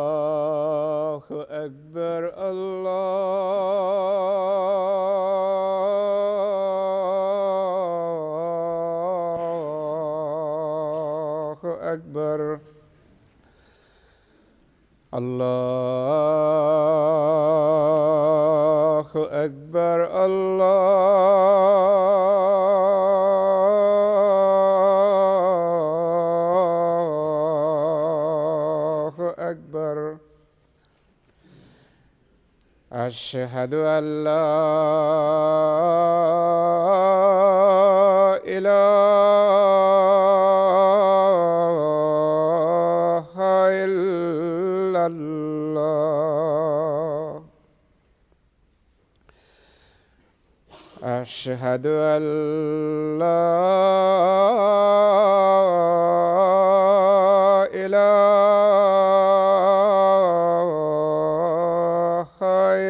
الله أكبر الله أكبر الله أكبر الله أكبر أشهد أن لا إله إلا الله أشهد أن لا إله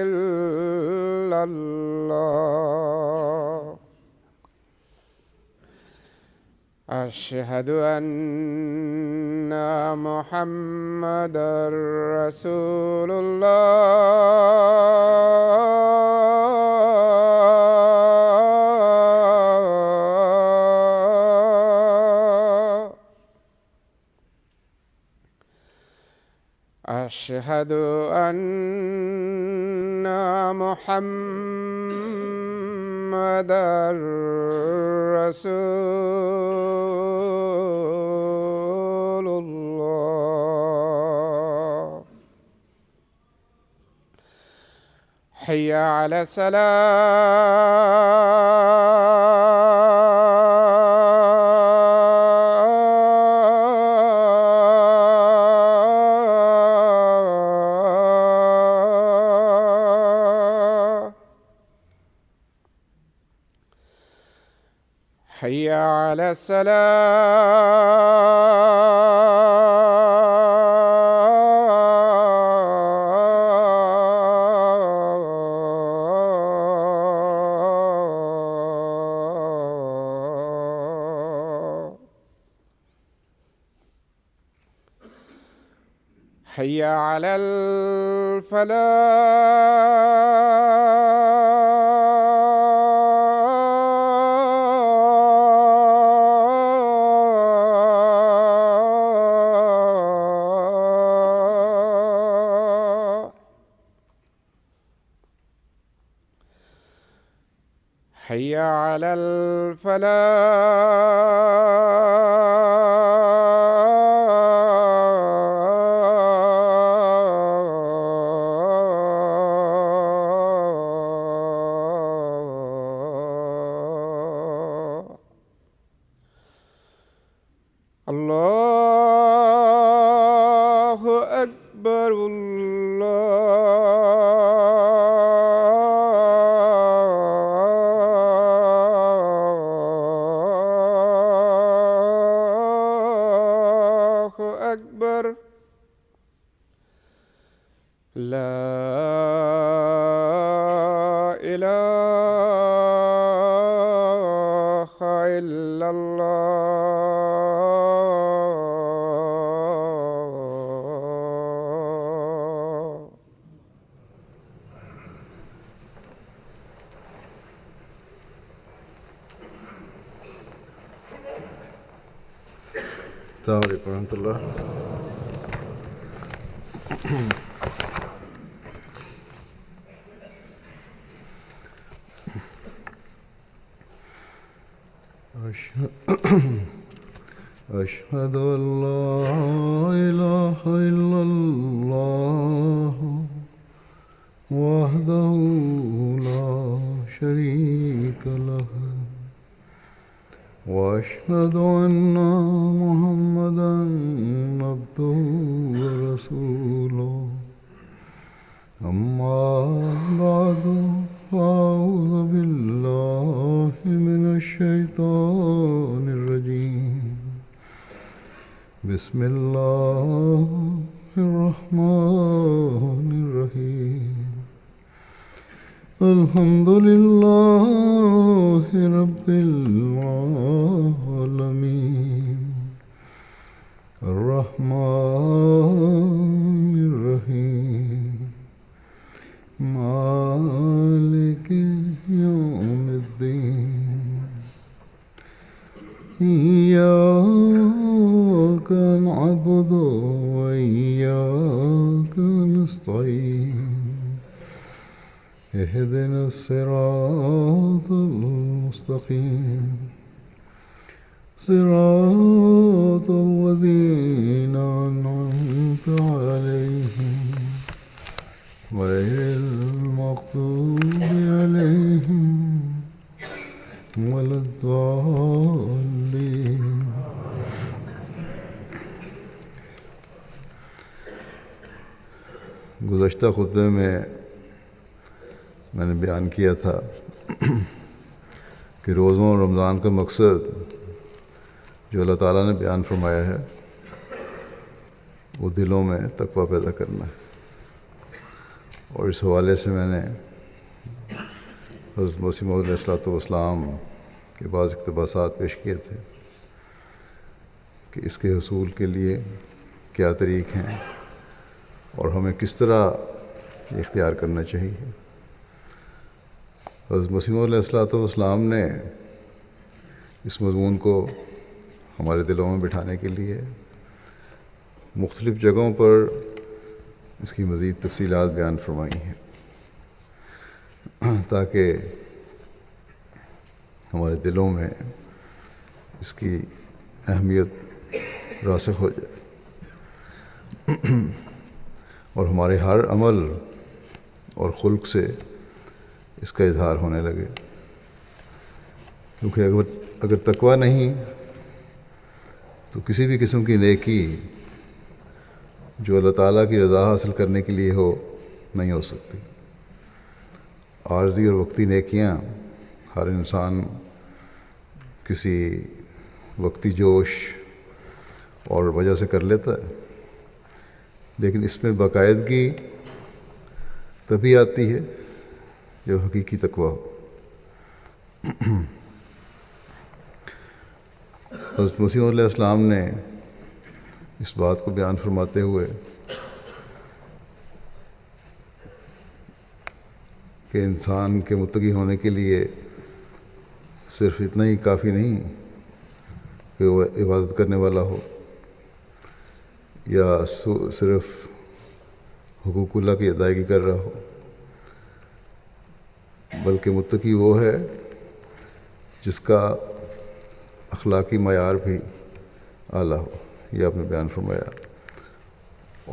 إلا الله أشهد أن محمدًا رسول الله أشهد أن محمدًا رسول الله حي على الصلاة حي على الصلاة حي على الفلاح حي على الفلاح الله أكبر الله أكبر لا إله إلا الله السلام عليكم ورحمة الله. أشهد أن لا إله إلا الله وحده لا شريك له وأشهد أن محمدًا عبده ورسوله أما بعد فأعوذ بالله من الشيطان بسم الله الرحمن الرحيم الحمد لله رب العالمين الرحمن الرحيم مالك يوم الدين إياك نعبد وإياك نستعين اهدنا الصراط المستقيم صراط الذين أنعمت عليهم غير المغضوب عليهم ولا الضالين. گزشتہ خطبے میں نے بیان کیا تھا کہ روزوں اور رمضان کا مقصد جو اللہ تعالیٰ نے بیان فرمایا ہے وہ دلوں میں تقویٰ پیدا کرنا ہے، اور اس حوالے سے میں نے حضرت مسیح موعود علیہ السلام کے بعض اقتباسات پیش کیے تھے کہ اس کے حصول کے لیے کیا طریق ہیں اور ہمیں کس طرح اختیار کرنا چاہیے۔ حضرت مسیح موعود علیہ السلام نے اس مضمون کو ہمارے دلوں میں بٹھانے کے لیے مختلف جگہوں پر اس کی مزید تفصیلات بیان فرمائی ہیں تاکہ ہمارے دلوں میں اس کی اہمیت راسخ ہو جائے اور ہمارے ہر عمل اور خلق سے اس کا اظہار ہونے لگے، کیونکہ اگر تقویٰ نہیں تو کسی بھی قسم کی نیکی جو اللہ تعالیٰ کی رضا حاصل کرنے کے لیے ہو نہیں ہو سکتی۔ عارضی اور وقتی نیکیاں ہر انسان کسی وقتی جوش اور وجہ سے کر لیتا ہے، لیکن اس میں باقاعدگی تبھی آتی ہے جب حقیقی تقویٰ ہو۔ حضرت مسیح علیہ السلام نے اس بات کو بیان فرماتے ہوئے کہ انسان کے متقی ہونے کے لیے صرف اتنا ہی کافی نہیں کہ وہ عبادت کرنے والا ہو یا صرف حقوق اللہ کی ادائیگی کر رہا ہو، بلکہ متقی وہ ہے جس کا اخلاقی معیار بھی اعلیٰ ہو، یہ آپ نے بیان فرمایا،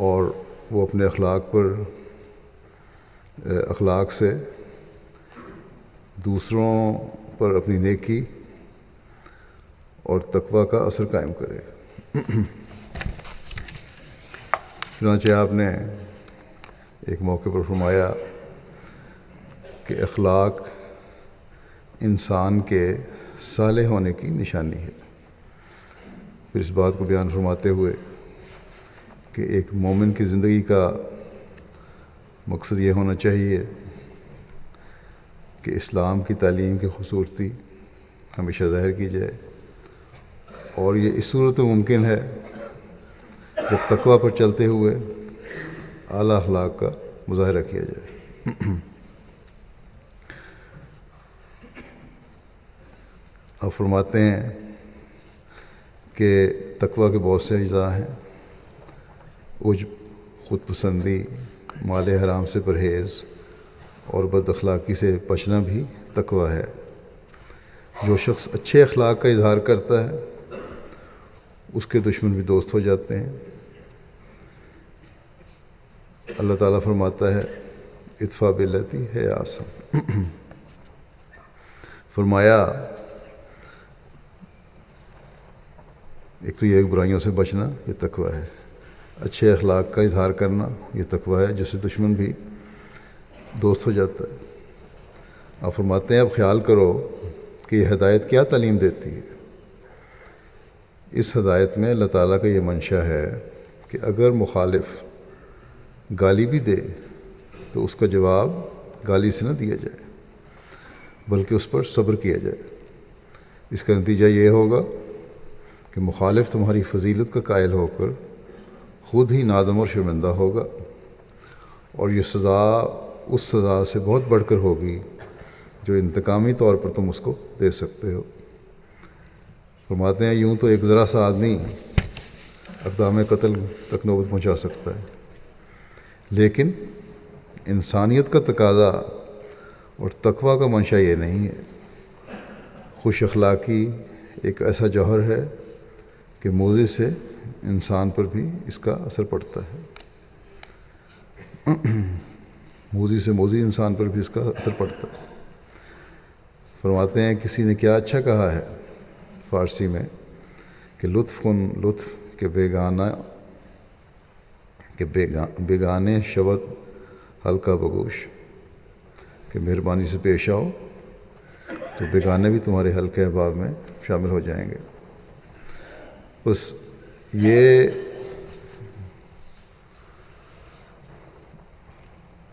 اور وہ اپنے اخلاق سے دوسروں پر اپنی نیکی اور تقویٰ کا اثر قائم کرے۔ چنانچہ آپ نے ایک موقع پر فرمایا کہ اخلاق انسان کے صالح ہونے کی نشانی ہے۔ پھر اس بات کو بیان فرماتے ہوئے کہ ایک مومن کی زندگی کا مقصد یہ ہونا چاہیے کہ اسلام کی تعلیم کی خوبصورتی ہمیشہ ظاہر کی جائے، اور یہ اس صورت میں ممکن ہے جب تقویٰ پر چلتے ہوئے اعلیٰ اخلاق کا مظاہرہ کیا جائے۔ آپ فرماتے ہیں کہ تقویٰ کے بہت سے اجزاء ہیں۔ عجب، خود پسندی، مال حرام سے پرہیز اور بد اخلاقی سے بچنا بھی تقویٰ ہے۔ جو شخص اچھے اخلاق کا اظہار کرتا ہے اس کے دشمن بھی دوست ہو جاتے ہیں۔ اللہ تعالیٰ فرماتا ہے ادفع باللتی ہے احسن۔ فرمایا ایک تو یہ برائیوں سے بچنا یہ تقویٰ ہے، اچھے اخلاق کا اظہار کرنا یہ تقویٰ ہے، جس سے دشمن بھی دوست ہو جاتا ہے۔ آپ فرماتے ہیں اب خیال کرو کہ یہ ہدایت کیا تعلیم دیتی ہے اس ہدایت میں اللہ تعالیٰ کا یہ منشا ہے کہ اگر مخالف گالی بھی دے تو اس کا جواب گالی سے نہ دیا جائے بلکہ اس پر صبر کیا جائے۔ اس کا نتیجہ یہ ہوگا کہ مخالف تمہاری فضیلت کا قائل ہو کر خود ہی نادم اور شرمندہ ہوگا، اور یہ سزا اس سزا سے بہت بڑھ کر ہوگی جو انتقامی طور پر تم اس کو دے سکتے ہو۔ فرماتے ہیں یوں تو ایک ذرا سا آدمی اقدام قتل تک نوبت پہنچا سکتا ہے، لیکن انسانیت کا تقاضا اور تقویٰ کا منشا یہ نہیں ہے۔ خوش اخلاقی ایک ایسا جوہر ہے کہ موذی سے انسان پر بھی اس کا اثر پڑتا ہے، موذی سے موذی انسان پر بھی اس کا اثر پڑتا ہے۔ فرماتے ہیں کسی نے کیا اچھا کہا ہے فارسی میں کہ لطف کن لطف کے بیگانے شود ہلکا بگوش، کہ مہربانی سے پیش آؤ تو بیگانے بھی تمہارے حلقے احباب میں شامل ہو جائیں گے۔ بس یہ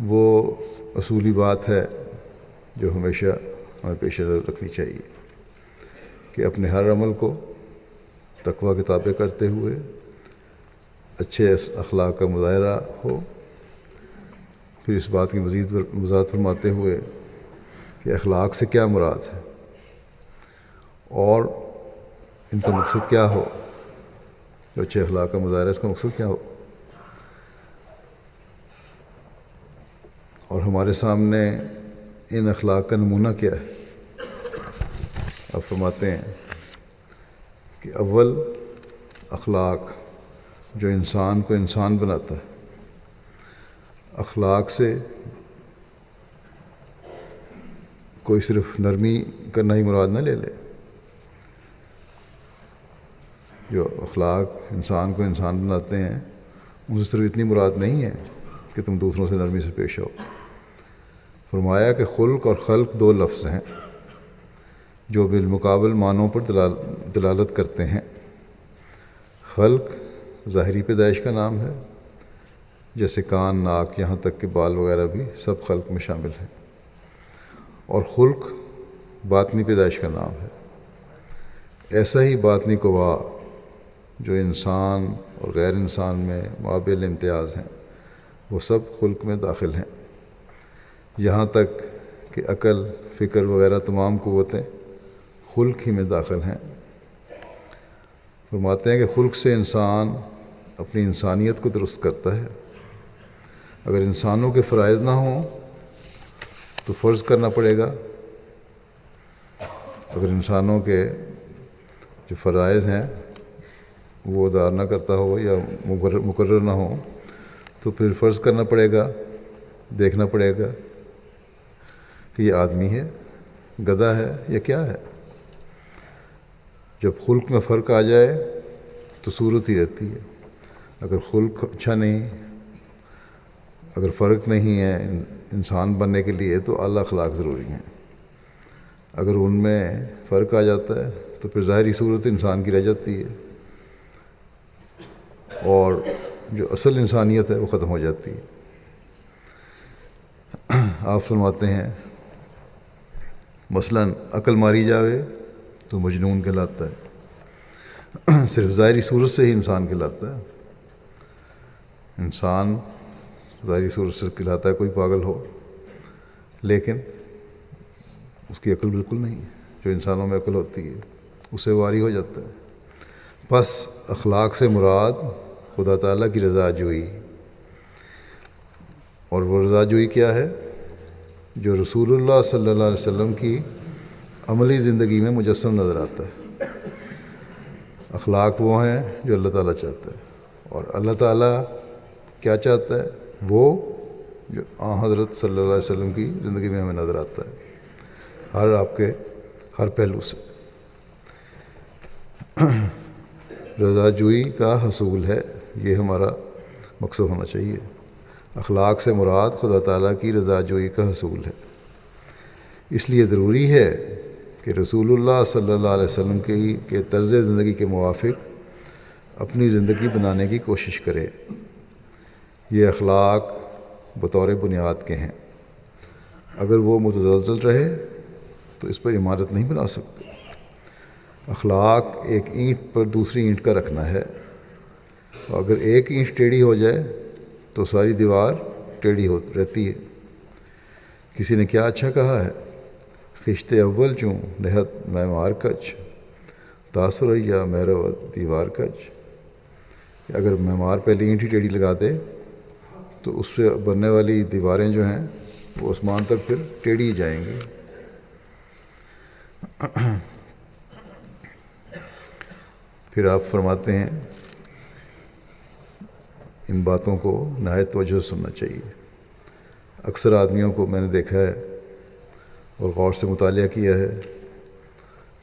وہ اصولی بات ہے جو ہمیشہ ہمیں پیش نظر رکھنی چاہیے کہ اپنے ہر عمل کو تقویٰ کے تابع کرتے ہوئے اچھے اخلاق کا مظاہرہ ہو۔ پھر اس بات کی مزید وضاحت فرماتے ہوئے کہ اخلاق سے کیا مراد ہے اور ان کا مقصد کیا ہو، جو اچھے اخلاق کا مظاہرہ اس کا مقصد کیا ہو۔ اور ہمارے سامنے ان اخلاق کا نمونہ کیا ہے؟ اب فرماتے ہیں کہ اول اخلاق جو انسان کو انسان بناتا ہے، اخلاق سے کوئی صرف نرمی کرنا ہی مراد نہ لے لے۔ جو اخلاق انسان کو انسان بناتے ہیں ان سے صرف اتنی مراد نہیں ہے کہ تم دوسروں سے نرمی سے پیش آؤ۔ فرمایا کہ خلق اور خلق دو لفظ ہیں جو بالمقابل معنوں پر دلالت کرتے ہیں۔ خلق ظاہری پیدائش کا نام ہے، جیسے کان، ناک، یہاں تک کہ بال وغیرہ بھی سب خلق میں شامل ہیں، اور خلق باطنی پیدائش کا نام ہے۔ ایسا ہی باطنی قوا جو انسان اور غیر انسان میں مابعل امتیاز ہیں وہ سب خلق میں داخل ہیں، یہاں تک کہ عقل، فکر وغیرہ تمام قوتیں خلق ہی میں داخل ہیں۔ فرماتے ہیں کہ خلق سے انسان اپنی انسانیت کو درست کرتا ہے۔ اگر انسانوں کے فرائض نہ ہوں تو فرض کرنا پڑے گا، اگر انسانوں کے جو فرائض ہیں وہ ادا نہ کرتا ہو یا مقرر نہ ہو تو پھر فرض کرنا پڑے گا، دیکھنا پڑے گا کہ یہ آدمی ہے، گدھا ہے یا کیا ہے۔ جب خلق میں فرق آ جائے تو صورت ہی رہتی ہے۔ اگر خلق اچھا نہیں، اگر فرق نہیں ہے انسان بننے کے لیے تو اعلیٰ اخلاق ضروری ہیں۔ اگر ان میں فرق آ جاتا ہے تو پھر ظاہری صورت انسان کی رہ جاتی ہے اور جو اصل انسانیت ہے وہ ختم ہو جاتی ہے۔ آپ فرماتے ہیں مثلاً عقل ماری جاوے تو مجنون کہلاتا ہے، صرف ظاہری صورت سے ہی انسان کہلاتا ہے۔ انسان ظاہری صورت سے کہلاتا ہے کوئی پاگل ہو، لیکن اس کی عقل بالکل نہیں ہے، جو انسانوں میں عقل ہوتی ہے اسے واری ہو جاتا ہے۔ پس اخلاق سے مراد خدا تعالیٰ کی رضا جوئی، اور وہ رضا جوئی کیا ہے؟ جو رسول اللہ صلی اللہ علیہ وسلم کی عملی زندگی میں مجسم نظر آتا ہے۔ اخلاق وہ ہیں جو اللہ تعالیٰ چاہتا ہے، اور اللہ تعالیٰ کیا چاہتا ہے؟ وہ جو حضرت صلی اللہ علیہ وسلم کی زندگی میں ہمیں نظر آتا ہے، آپ کے ہر پہلو سے۔ رضا جوئی کا حصول ہے، یہ ہمارا مقصد ہونا چاہیے۔ اخلاق سے مراد خدا تعالیٰ کی رضا جوئی کا حصول ہے۔ اس لیے ضروری ہے کہ رسول اللہ صلی اللہ علیہ وسلم کے طرز زندگی کے موافق اپنی زندگی بنانے کی کوشش کرے۔ یہ اخلاق بطور بنیاد کے ہیں، اگر وہ متزلزل رہے تو اس پر عمارت نہیں بنا سکتے۔ اخلاق ایک اینٹ پر دوسری اینٹ کا رکھنا ہے، اور اگر ایک اینٹ ٹیڑھی ہو جائے تو ساری دیوار ٹیڑھی رہتی ہے۔ کسی نے کیا اچھا کہا ہے، خشت اول چوں نہت میں مار کچ تاثریا میرو دیوار کچ۔ اگر معمار پہلے اینٹ ہی ٹیڑھی لگا دے تو اس سے بننے والی دیواریں جو ہیں وہ آسمان تک پھر ٹیڑھی جائیں گی۔ پھر آپ فرماتے ہیں ان باتوں کو نہایت توجہ سے سننا چاہیے۔ اکثر آدمیوں کو میں نے دیکھا ہے اور غور سے مطالعہ کیا ہے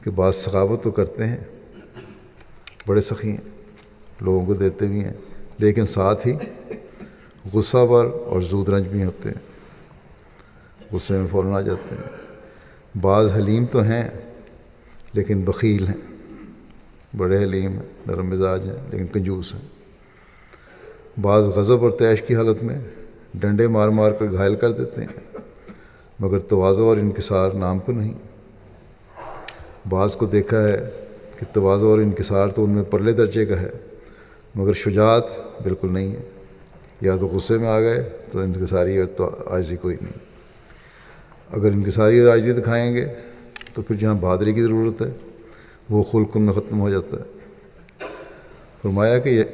کہ بعض سخاوت تو کرتے ہیں، بڑے سخی ہیں، لوگوں کو دیتے بھی ہیں، لیکن ساتھ ہی غصہ ور اور زود رنج بھی ہوتے ہیں، غصے میں فوراً آ جاتے ہیں۔ بعض حلیم تو ہیں لیکن بخیل ہیں، بڑے حلیم ہیں، نرم مزاج ہیں لیکن کنجوس ہیں۔ بعض غضب اور طیش کی حالت میں ڈنڈے مار مار کر گھائل کر دیتے ہیں، مگر تواضع اور انکسار نام کو نہیں۔ بعض کو دیکھا ہے کہ تواضع اور انکسار تو ان میں پرلے درجے کا ہے، مگر شجاعت بالکل نہیں ہے۔ یا تو غصے میں آ گئے تو انکساری اور تو عاجزی کوئی نہیں۔ اگر انکساری اور عاجزی دکھائیں گے تو پھر جہاں بہادری کی ضرورت ہے وہ خلق ان میں ختم ہو جاتا ہے۔ فرمایا کہ یہ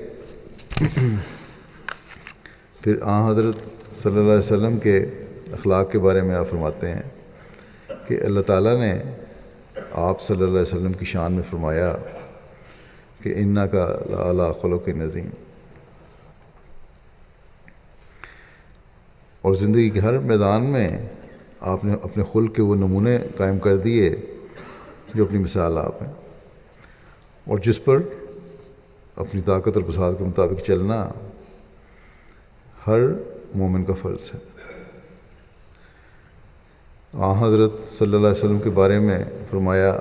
پھر حضرت صلی اللہ علیہ وسلم کے اخلاق کے بارے میں آپ فرماتے ہیں کہ اللہ تعالیٰ نے آپ صلی اللہ علیہ وسلم کی شان میں فرمایا کہ انکا لعلی خلق عظیم، اور زندگی کے ہر میدان میں آپ نے اپنے خلق کے وہ نمونے قائم کر دیے جو اپنی مثال آپ ہیں، اور جس پر اپنی طاقت اور بساط کے مطابق چلنا ہر مومن کا فرض ہے۔ حضرت صلی اللہ علیہ وسلم کے بارے میں فرمایا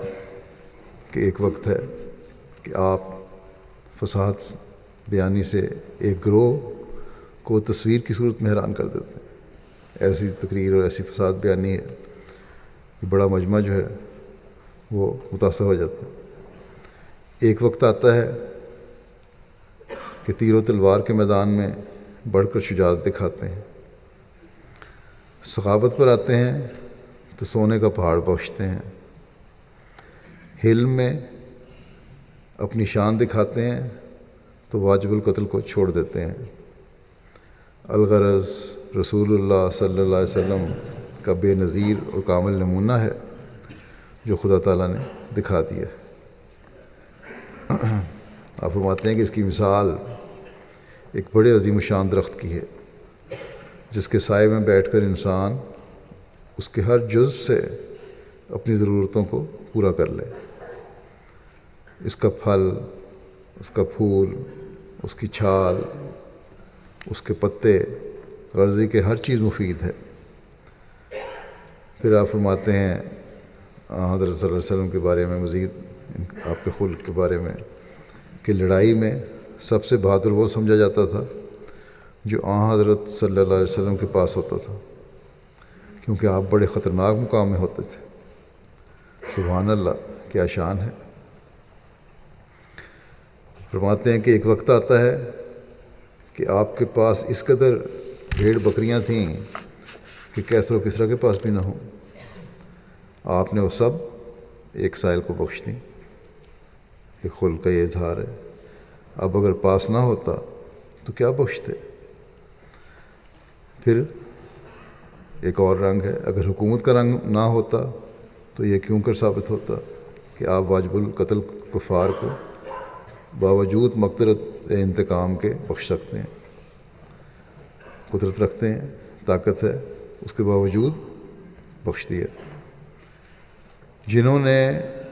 کہ ایک وقت ہے کہ آپ فصاحت بیانی سے ایک گروہ کو تصویر کی صورت میں حیران کر دیتے ہیں۔ ایسی تقریر اور ایسی فصاحت بیانی ہے کہ بڑا مجمع جو ہے وہ متاثر ہو جاتا ہے۔ ایک وقت آتا ہے کہ تیر و تلوار کے میدان میں بڑھ کر شجاعت دکھاتے ہیں، سخاوت پر آتے ہیں تو سونے کا پہاڑ بخشتے ہیں، حلم میں اپنی شان دکھاتے ہیں تو واجب القتل کو چھوڑ دیتے ہیں۔ الغرض رسول اللہ صلی اللہ علیہ وسلم کا بے نظیر اور کامل نمونہ ہے جو خدا تعالیٰ نے دکھا دیا۔ آپ فرماتے ہیں کہ اس کی مثال ایک بڑے عظیم الشان درخت کی ہے جس کے سائے میں بیٹھ کر انسان اس کے ہر جز سے اپنی ضرورتوں کو پورا کر لے۔ اس کا پھل، اس کا پھول، اس کی چھال، اس کے پتے، غرضی کہ ہر چیز مفید ہے۔ پھر آپ فرماتے ہیں حضرت صلی اللہ علیہ وسلم کے بارے میں مزید آپ کے خلق کے بارے میں کہ لڑائی میں سب سے بہادر وہ سمجھا جاتا تھا جو حضرت صلی اللہ علیہ وسلم کے پاس ہوتا تھا، کیونکہ آپ بڑے خطرناک مقام میں ہوتے تھے۔ سبحان اللہ، کیا شان ہے۔ فرماتے ہیں کہ ایک وقت آتا ہے کہ آپ کے پاس اس قدر بھیڑ بکریاں تھیں کہ کیسر و کسریٰ کے پاس بھی نہ ہوں، آپ نے وہ سب ایک سائل کو بخش دیں۔ ایک خلق کا یہ اظہار ہے۔ اب اگر پاس نہ ہوتا تو کیا بخشتے؟ پھر ایک اور رنگ ہے، اگر حکومت کا رنگ نہ ہوتا تو یہ کیوں کر ثابت ہوتا کہ آپ واجب القتل کفار کو باوجود مقدرت انتقام کے بخش سکتے ہیں۔ قدرت رکھتے ہیں، طاقت ہے، اس کے باوجود بخش دیا۔ جنہوں نے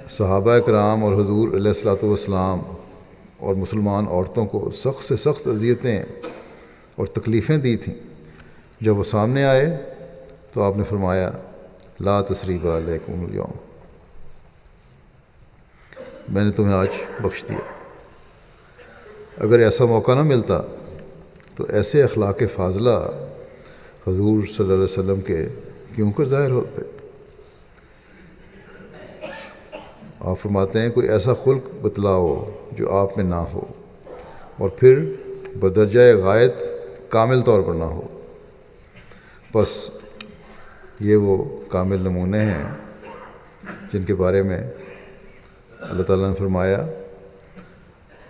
صحابہ کرام اور حضور علیہ الصلوۃ والسلام اور مسلمان عورتوں کو سخت سے سخت اذیتیں اور تکلیفیں دی تھیں، جب وہ سامنے آئے تو آپ نے فرمایا لا تثریب علیکم اليوم، میں نے تمہیں آج بخش دیا۔ اگر ایسا موقع نہ ملتا تو ایسے اخلاق فاضلہ حضور صلی اللہ علیہ وسلم کے کیوں کر ظاہر ہوتے۔ آپ فرماتے ہیں کوئی ایسا خلق بتلاؤ جو آپ میں نہ ہو، اور پھر بدرجہ غایت کامل طور پر نہ ہو۔ بس یہ وہ کامل نمونے ہیں جن کے بارے میں اللہ تعالیٰ نے فرمایا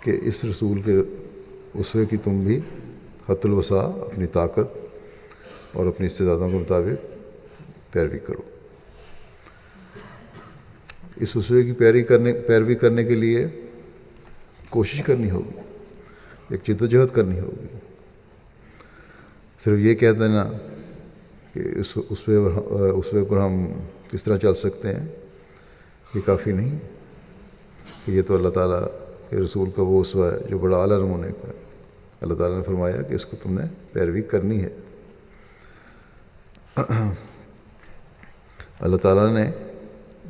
کہ اس رسول کے اسوے کی تم بھی حد الوسع اپنی طاقت اور اپنی استعدادوں کے مطابق پیروی کرو۔ اس اسوے کی پیروی کرنے کے لیے کوشش کرنی ہوگی، ایک جد و جہد کرنی ہوگی۔ صرف یہ کہہ دینا کہ اس اسوے پر ہم کس طرح چل سکتے ہیں، یہ کافی نہیں کہ یہ تو اللہ تعالیٰ کے رسول کا وہ اسوہ ہے جو بڑا اعلیٰ نمونے کا ہے۔ اللہ تعالیٰ نے فرمایا کہ اس کو تم نے پیروی کرنی ہے۔ اللہ تعالیٰ نے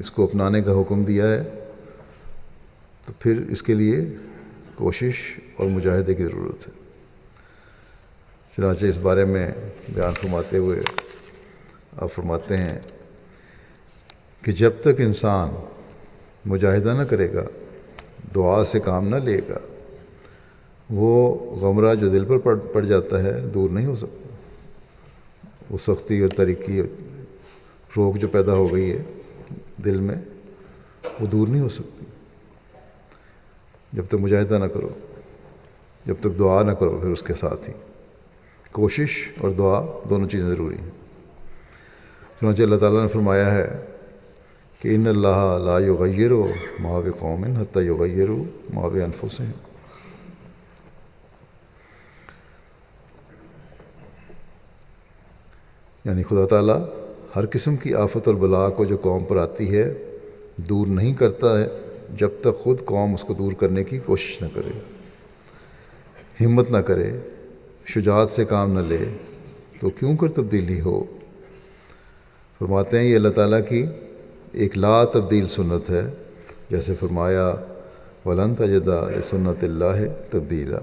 اس کو اپنانے کا حکم دیا ہے، تو پھر اس کے لیے کوشش اور مجاہدے کی ضرورت ہے۔ چنانچہ اس بارے میں بیان فرماتے ہوئے آپ فرماتے ہیں کہ جب تک انسان مجاہدہ نہ کرے گا، دعا سے کام نہ لے گا، وہ غمرہ جو دل پر پڑ جاتا ہے دور نہیں ہو سکتا۔ وہ سختی اور تاریکی اور روک جو پیدا ہو گئی ہے دل میں، وہ دور نہیں ہو سکتی جب تک مجاہدہ نہ کرو، جب تک دعا نہ کرو۔ پھر اس کے ساتھ ہی کوشش اور دعا دونوں چیزیں ضروری ہیں۔ چنانچہ اللہ تعالیٰ نے فرمایا ہے کہ ان اللہ لا یغیر ما بقوم حتی یغیروا ما بانفسہم۔ یعنی خدا تعالیٰ ہر قسم کی آفت اور بلا کو جو قوم پر آتی ہے دور نہیں کرتا ہے جب تک خود قوم اس کو دور کرنے کی کوشش نہ کرے، ہمت نہ کرے، شجاعت سے کام نہ لے، تو کیوں کر تبدیلی ہو۔ فرماتے ہیں یہ اللہ تعالیٰ کی ایک لا تبدیل سنت ہے، جیسے فرمایا وَلَن تَجِدَ لِسُنَّتِ اللَّهِ تبدیلا۔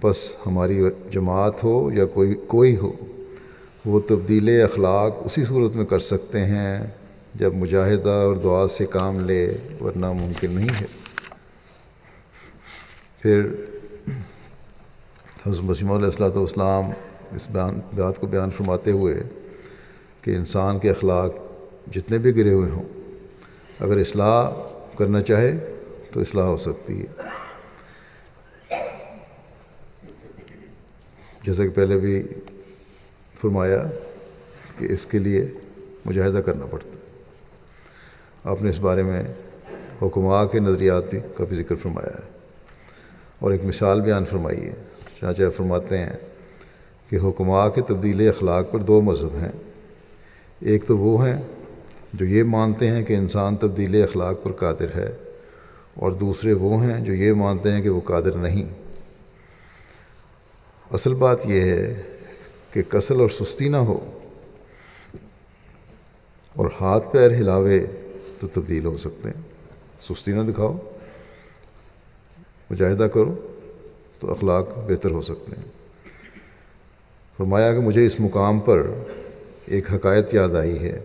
بس ہماری جماعت ہو یا کوئی ہو، وہ تبدیل اخلاق اسی صورت میں کر سکتے ہیں جب مجاہدہ اور دعا سے کام لے، ورنہ ممکن نہیں ہے۔ پھر حضرت مسیح موعود علیہ السلام اس بات کو بیان فرماتے ہوئے کہ انسان کے اخلاق جتنے بھی گرے ہوئے ہوں، اگر اصلاح کرنا چاہے تو اصلاح ہو سکتی ہے۔ جیسا کہ پہلے بھی فرمایا کہ اس کے لیے مجاہدہ کرنا پڑتا ہے۔ آپ نے اس بارے میں حکماء کے نظریات کا بھی ذکر فرمایا ہے اور ایک مثال بیان فرمائی ہے۔ چنانچہ فرماتے ہیں کہ حکماء کے تبدیل اخلاق پر دو مذہب ہیں۔ ایک تو وہ ہیں جو یہ مانتے ہیں کہ انسان تبدیل اخلاق پر قادر ہے، اور دوسرے وہ ہیں جو یہ مانتے ہیں کہ وہ قادر نہیں۔ اصل بات یہ ہے کہ کسل اور سستی نہ ہو اور ہاتھ پیر ہلاوے تو تبدیل ہو سکتے ہیں۔ سستی نہ دکھاؤ، مجاہدہ کرو تو اخلاق بہتر ہو سکتے ہیں۔ فرمایا کہ مجھے اس مقام پر ایک حکایت یاد آئی ہے،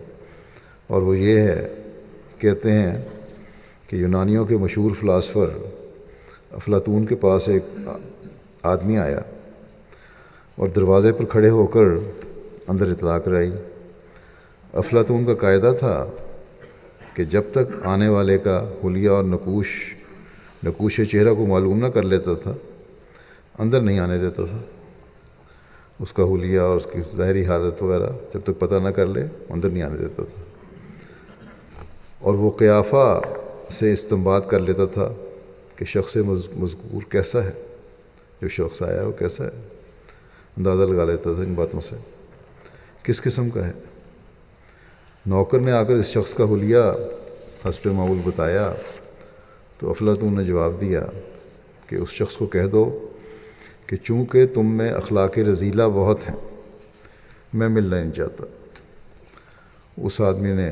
اور وہ یہ ہے، کہتے ہیں کہ یونانیوں کے مشہور فلاسفر افلاطون کے پاس ایک آدمی آیا اور دروازے پر کھڑے ہو کر اندر اطلاع کرائی۔ افلاطون کا قاعدہ تھا کہ جب تک آنے والے کا حلیہ اور نقوش چہرہ کو معلوم نہ کر لیتا تھا، اندر نہیں آنے دیتا تھا۔ اس کا حلیہ اور اس کی ظاہری حالت وغیرہ جب تک پتہ نہ کر لے، اندر نہیں آنے دیتا تھا۔ اور وہ قیافہ سے استنباط کر لیتا تھا کہ شخص مذکور کیسا ہے، جو شخص آیا ہے وہ کیسا ہے، اندازہ لگا لیتا تھا ان باتوں سے، کس قسم کا ہے۔ نوکر نے آ کر اس شخص کا حلیہ حسب معمول بتایا تو افلاطون نے جواب دیا کہ اس شخص کو کہہ دو کہ چونکہ تم میں اخلاق رذیلہ بہت ہیں، میں ملنا نہیں چاہتا۔ اس آدمی نے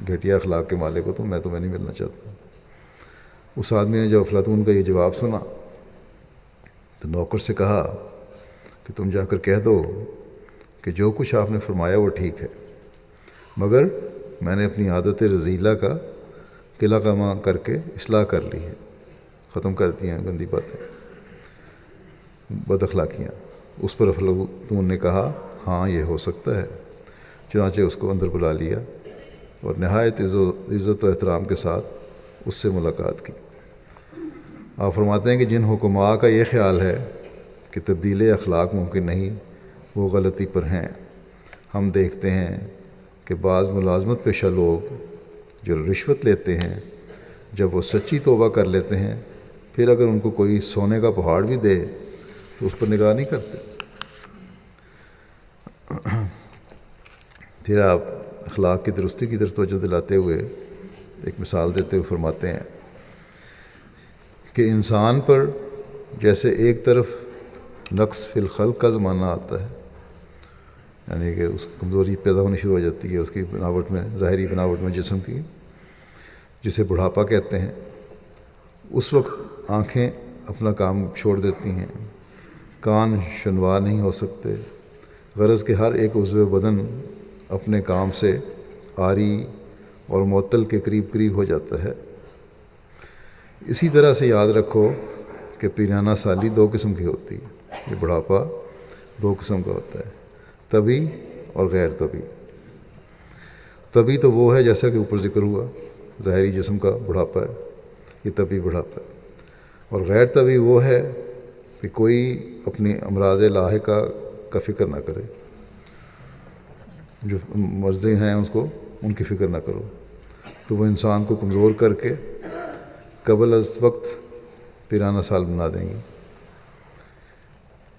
گھٹیا اخلاق کے مالک کو تو میں تمہیں نہیں ملنا چاہتا۔ اس آدمی نے جب افلاطون کا یہ جواب سنا تو نوکر سے کہا کہ تم جا کر کہہ دو کہ جو کچھ آپ نے فرمایا وہ ٹھیک ہے، مگر میں نے اپنی عادت رذیلہ کا قلع کما کر کے اصلاح کر لی ہے، ختم کر دی ہیں گندی باتیں، بد اخلاقیاں۔ اس پر افلاطون نے کہا ہاں یہ ہو سکتا ہے۔ چنانچہ اس کو اندر بلا لیا اور نہایت عزت و احترام کے ساتھ اس سے ملاقات کی۔ آپ فرماتے ہیں کہ جن حکماء کا یہ خیال ہے کہ تبدیل اخلاق ممکن نہیں، وہ غلطی پر ہیں۔ ہم دیکھتے ہیں کہ بعض ملازمت پیشہ لوگ جو رشوت لیتے ہیں، جب وہ سچی توبہ کر لیتے ہیں، پھر اگر ان کو کوئی سونے کا پہاڑ بھی دے تو اس پر نگاہ نہیں کرتے۔ پھر آپ اخلاق کی درستی کی طرف توجہ دلاتے ہوئے ایک مثال دیتے ہوئے فرماتے ہیں کہ انسان پر جیسے ایک طرف نقص فی الخلق کا زمانہ آتا ہے، یعنی کہ اس کی کمزوری پیدا ہونی شروع ہو جاتی ہے اس کی بناوٹ میں، ظاہری بناوٹ میں جسم کی، جسے بڑھاپا کہتے ہیں، اس وقت آنکھیں اپنا کام چھوڑ دیتی ہیں، کان شنوا نہیں ہو سکتے، غرض کہ ہر ایک عضو بدن اپنے کام سے عاری اور معطل کے قریب قریب ہو جاتا ہے۔ اسی طرح سے یاد رکھو کہ پیرانہ سالی دو قسم کی ہوتی ہے، یہ بڑھاپا دو قسم کا ہوتا ہے، طبی اور غیر طبی۔ طبی تو وہ ہے جیسا کہ اوپر ذکر ہوا، ظاہری جسم کا بڑھاپا ہے، یہ طبی بڑھاپا ہے، اور غیر طبی وہ ہے کہ کوئی اپنی امراض لاحقہ کا فکر نہ کرے، جو مرضی ہیں اس کو ان کی فکر نہ کرو، تو وہ انسان کو کمزور کر کے قبل از وقت پیرانہ سال بنا دیں گی،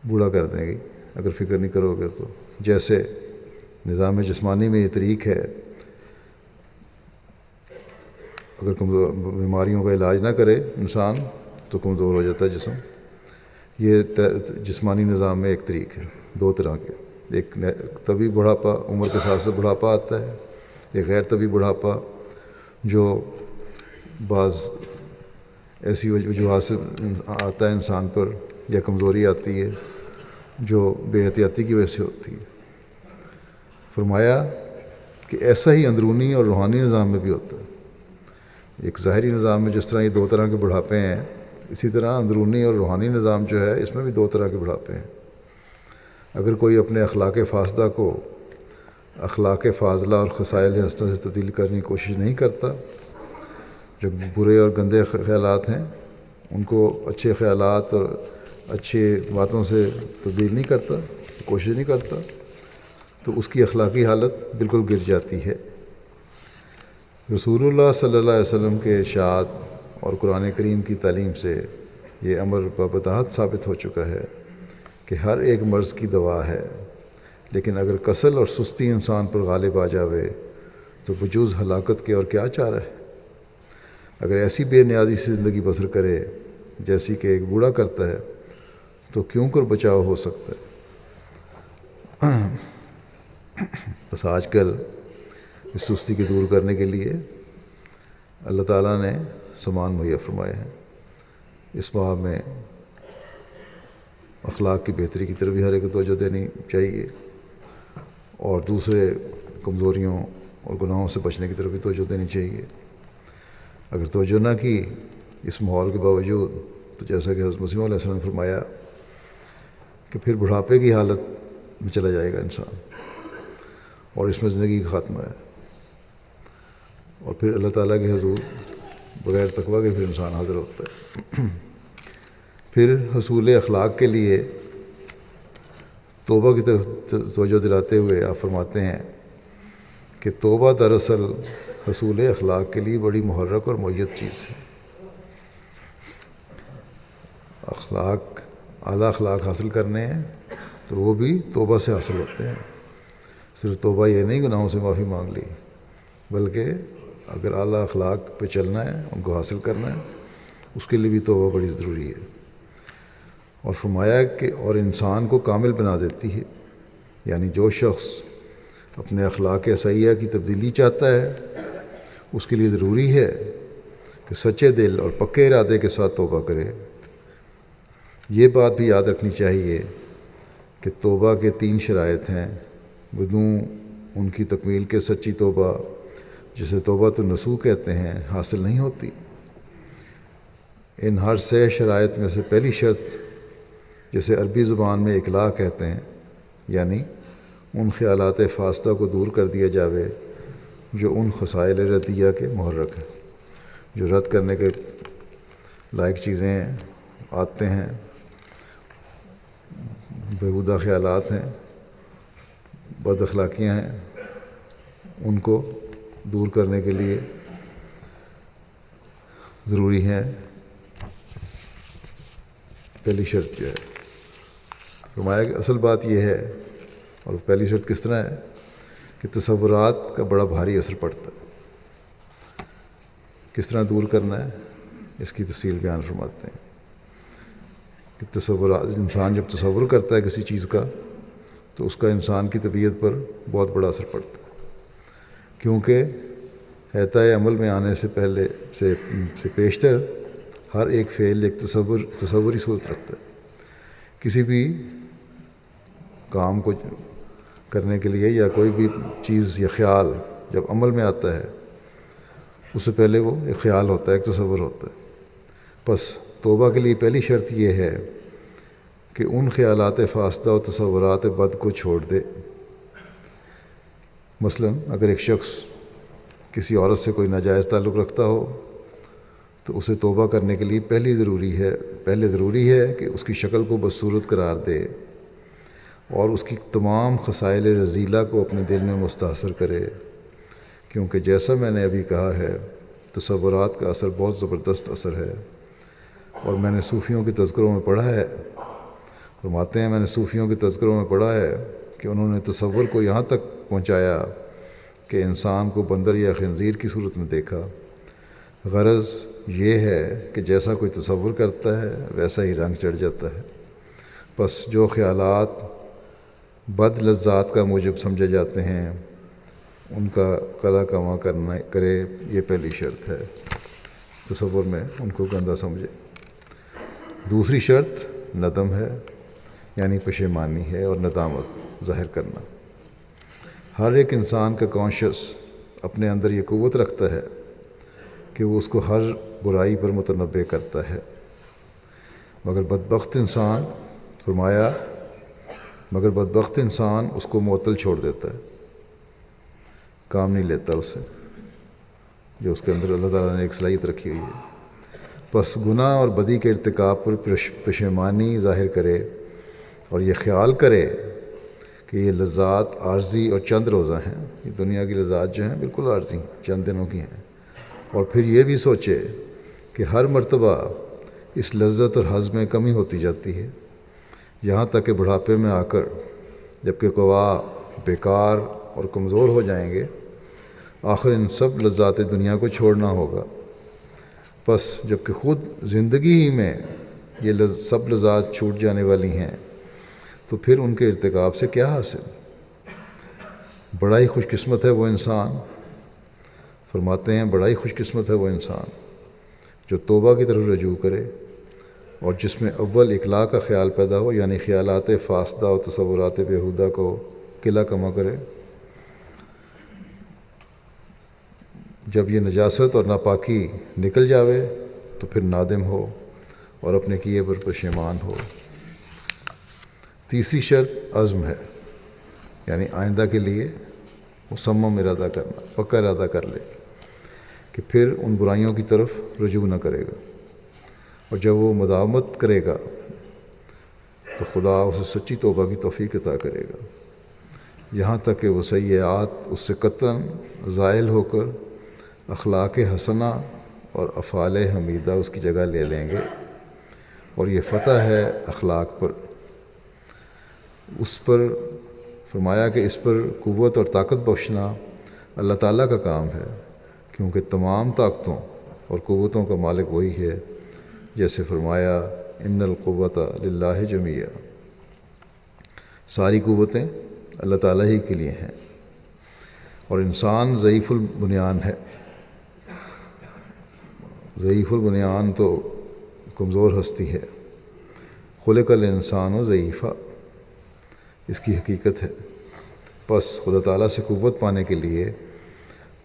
بوڑھا کر دیں گی اگر فکر نہیں کرو گے تو۔ جیسے نظام جسمانی میں یہ طریق ہے، اگر بیماریوں کا علاج نہ کرے انسان تو کمزور ہو جاتا ہے جسم۔ یہ جسمانی نظام میں ایک طریق ہے، دو طرح کے، ایک طبی بڑھاپا، عمر کے ساتھ ساتھ بڑھاپا آتا ہے، ایک غیر طبی بڑھاپا جو بعض ایسی وجوہات سے آتا ہے انسان پر، یا کمزوری آتی ہے جو بے احتیاطی کی وجہ سے ہوتی ہے۔ فرمایا کہ ایسا ہی اندرونی اور روحانی نظام میں بھی ہوتا ہے۔ ایک ظاہری نظام میں جس طرح یہ دو طرح کے بڑھاپے ہیں، اسی طرح اندرونی اور روحانی نظام جو ہے اس میں بھی دو طرح کے بڑھاپے ہیں۔ اگر کوئی اپنے اخلاق فاسدہ کو اخلاق فاضلہ اور خصائل حسنہ سے تبدیل کرنے کی کوشش نہیں کرتا، جو برے اور گندے خیالات ہیں ان کو اچھے خیالات اور اچھے باتوں سے تبدیل نہیں کرتا، کوشش نہیں کرتا، تو اس کی اخلاقی حالت بالکل گر جاتی ہے۔ رسول اللہ صلی اللہ علیہ وسلم کے ارشاد اور قرآن کریم کی تعلیم سے یہ امر ببداہت ثابت ہو چکا ہے کہ ہر ایک مرض کی دوا ہے، لیکن اگر کسل اور سستی انسان پر غالب آ جاوے تو بجوز ہلاکت کے اور کیا چارہ ہے۔ اگر ایسی بے نیازی سے زندگی بسر کرے جیسی کہ ایک بوڑھا کرتا ہے تو کیوں کر بچاؤ ہو سکتا ہے۔ بس آج کل اس سستی کو دور کرنے کے لیے اللہ تعالیٰ نے سامان مہیا فرمائے ہیں۔ اس باب میں اخلاق کی بہتری کی طرف بھی ہر ایک کو توجہ دینی چاہیے، اور دوسرے کمزوریوں اور گناہوں سے بچنے کی طرف بھی توجہ دینی چاہیے۔ اگر توجہ نہ کی اس ماحول کے باوجود تو جیسا کہ حضرت مسیح علیہ السلام نے فرمایا کہ پھر بڑھاپے کی حالت میں چلا جائے گا انسان، اور اس میں زندگی کا خاتمہ ہے، اور پھر اللہ تعالیٰ کے حضور بغیر تقویٰ کے پھر انسان حاضر ہوتا ہے۔ پھر حصول اخلاق کے لیے توبہ کی طرف توجہ دلاتے ہوئے آپ فرماتے ہیں کہ توبہ دراصل حصول اخلاق کے لیے بڑی محرک اور معیت چیز ہے۔ اخلاق، اعلیٰ اخلاق حاصل کرنے ہیں تو وہ بھی توبہ سے حاصل ہوتے ہیں۔ صرف توبہ یہ نہیں گناہوں سے معافی مانگ لی، بلکہ اگر اعلیٰ اخلاق پہ چلنا ہے، ان کو حاصل کرنا ہے، اس کے لیے بھی توبہ بڑی ضروری ہے۔ اور فرمایا کہ اور انسان کو کامل بنا دیتی ہے، یعنی جو شخص اپنے اخلاق سیئہ کی تبدیلی چاہتا ہے اس کے لیے ضروری ہے کہ سچے دل اور پکے ارادے کے ساتھ توبہ کرے۔ یہ بات بھی یاد رکھنی چاہیے کہ توبہ کے 3 شرائط ہیں، بدون ان کی تکمیل کے سچی توبہ، جسے توبۃ النصوح کہتے ہیں، حاصل نہیں ہوتی۔ ان ہر 6 شرائط میں سے پہلی شرط، جسے عربی زبان میں اقلاع کہتے ہیں، یعنی ان خیالات فاسدہ کو دور کر دیا جاوے جو ان خصائل ردیہ کے محرک ہیں، جو رد کرنے کے لائق چیزیں آتے ہیں، بیہودہ خیالات ہیں، بد اخلاقیاں ہیں، ان کو دور کرنے کے لیے ضروری ہیں۔ پہلی شرط جو ہے فرمایا کہ اصل بات یہ ہے، اور پہلی شرط کس طرح ہے کہ تصورات کا بڑا بھاری اثر پڑتا ہے۔ کس طرح دور کرنا ہے اس کی تفصیل بیان فرماتے ہیں کہ تصورات، انسان جب تصور کرتا ہے کسی چیز کا تو اس کا انسان کی طبیعت پر بہت بڑا اثر پڑتا ہے، کیونکہ حیطۂ عمل میں آنے سے پہلے سے پیشتر ہر ایک فعل ایک تصوری صورت رکھتا ہے۔ کسی بھی کام کو کرنے کے لیے یا کوئی بھی چیز یا خیال جب عمل میں آتا ہے، اس سے پہلے وہ ایک خیال ہوتا ہے، ایک تصور ہوتا ہے۔ بس توبہ کے لیے پہلی شرط یہ ہے کہ ان خیالات فاسدہ و تصورات بد کو چھوڑ دے۔ مثلا اگر ایک شخص کسی عورت سے کوئی ناجائز تعلق رکھتا ہو تو اسے توبہ کرنے کے لیے پہلے ضروری ہے کہ اس کی شکل کو بدصورت قرار دے اور اس کی تمام خصائل رذیلہ کو اپنے دل میں مستحضر کرے، کیونکہ جیسا میں نے ابھی کہا ہے تصورات کا اثر بہت زبردست اثر ہے، اور میں نے صوفیوں کے تذکروں میں پڑھا ہے، فرماتے ہیں میں نے صوفیوں کے تذکروں میں پڑھا ہے کہ انہوں نے تصور کو یہاں تک پہنچایا کہ انسان کو بندر یا خنزیر کی صورت میں دیکھا۔ غرض یہ ہے کہ جیسا کوئی تصور کرتا ہے ویسا ہی رنگ چڑھ جاتا ہے۔ بس جو خیالات بد لذات کا موجب سمجھے جاتے ہیں ان کا قلع کما کرے، یہ پہلی شرط ہے، تصور میں ان کو گندہ سمجھے۔ دوسری شرط ندم ہے، یعنی پشیمانی ہے اور ندامت ظاہر کرنا۔ ہر ایک انسان کا کانشیس اپنے اندر یہ قوت رکھتا ہے کہ وہ اس کو ہر برائی پر متنبع کرتا ہے، مگر بدبخت انسان اس کو معطل چھوڑ دیتا ہے، کام نہیں لیتا اس سے، جو اس کے اندر اللہ تعالیٰ نے ایک صلاحیت رکھی ہوئی ہے۔ بس گناہ اور بدی کے ارتکاب پر پشیمانی ظاہر کرے اور یہ خیال کرے کہ یہ لذات عارضی اور چند روزہ ہیں، یہ دنیا کی لذات جو ہیں بالکل عارضی ہیں، چند دنوں کی ہیں، اور پھر یہ بھی سوچے کہ ہر مرتبہ اس لذت اور حظ میں کمی ہوتی جاتی ہے، یہاں تک کہ بڑھاپے میں آ کر جب کہ قوا بیکار اور کمزور ہو جائیں گے، آخر ان سب لذات دنیا کو چھوڑنا ہوگا۔ بس جب کہ خود زندگی ہی میں یہ سب لذات چھوٹ جانے والی ہیں تو پھر ان کے ارتکاب سے کیا حاصل؟ بڑا ہی خوش قسمت ہے وہ انسان، فرماتے ہیں بڑا ہی خوش قسمت ہے وہ انسان جو توبہ کی طرف رجوع کرے اور جس میں اول اقلاع کا خیال پیدا ہو، یعنی خیالات فاسدہ و تصورات بیہودہ کو قلع کما کرے۔ جب یہ نجاست اور ناپاکی نکل جاوے تو پھر نادم ہو اور اپنے کیے پر پشیمان ہو۔ تیسری شرط عزم ہے، یعنی آئندہ کے لیے مصمم ارادہ کرنا، پکا ارادہ کر لے کہ پھر ان برائیوں کی طرف رجوع نہ کرے گا، اور جب وہ مداومت کرے گا تو خدا اسے سچی توبہ کی توفیق عطا کرے گا، یہاں تک کہ وہ سیئات اس سے قطعاً زائل ہو کر اخلاق حسنہ اور افعال حمیدہ اس کی جگہ لے لیں گے، اور یہ فتح ہے اخلاق پر، اس پر فرمایا کہ اس پر قوت اور طاقت بخشنا اللہ تعالیٰ کا کام ہے، کیونکہ تمام طاقتوں اور قوتوں کا مالک وہی ہے، جیسے فرمایا ان القوۃ للہ جمیعا، ساری قوتیں اللہ تعالیٰ ہی کے لیے ہیں، اور انسان ضعیف البنیان ہے، ضعیف البنیان تو کمزور ہستی ہے، خلق الانسان و ضعیفہ، اس کی حقیقت ہے۔ پس خدا تعالیٰ سے قوت پانے کے لیے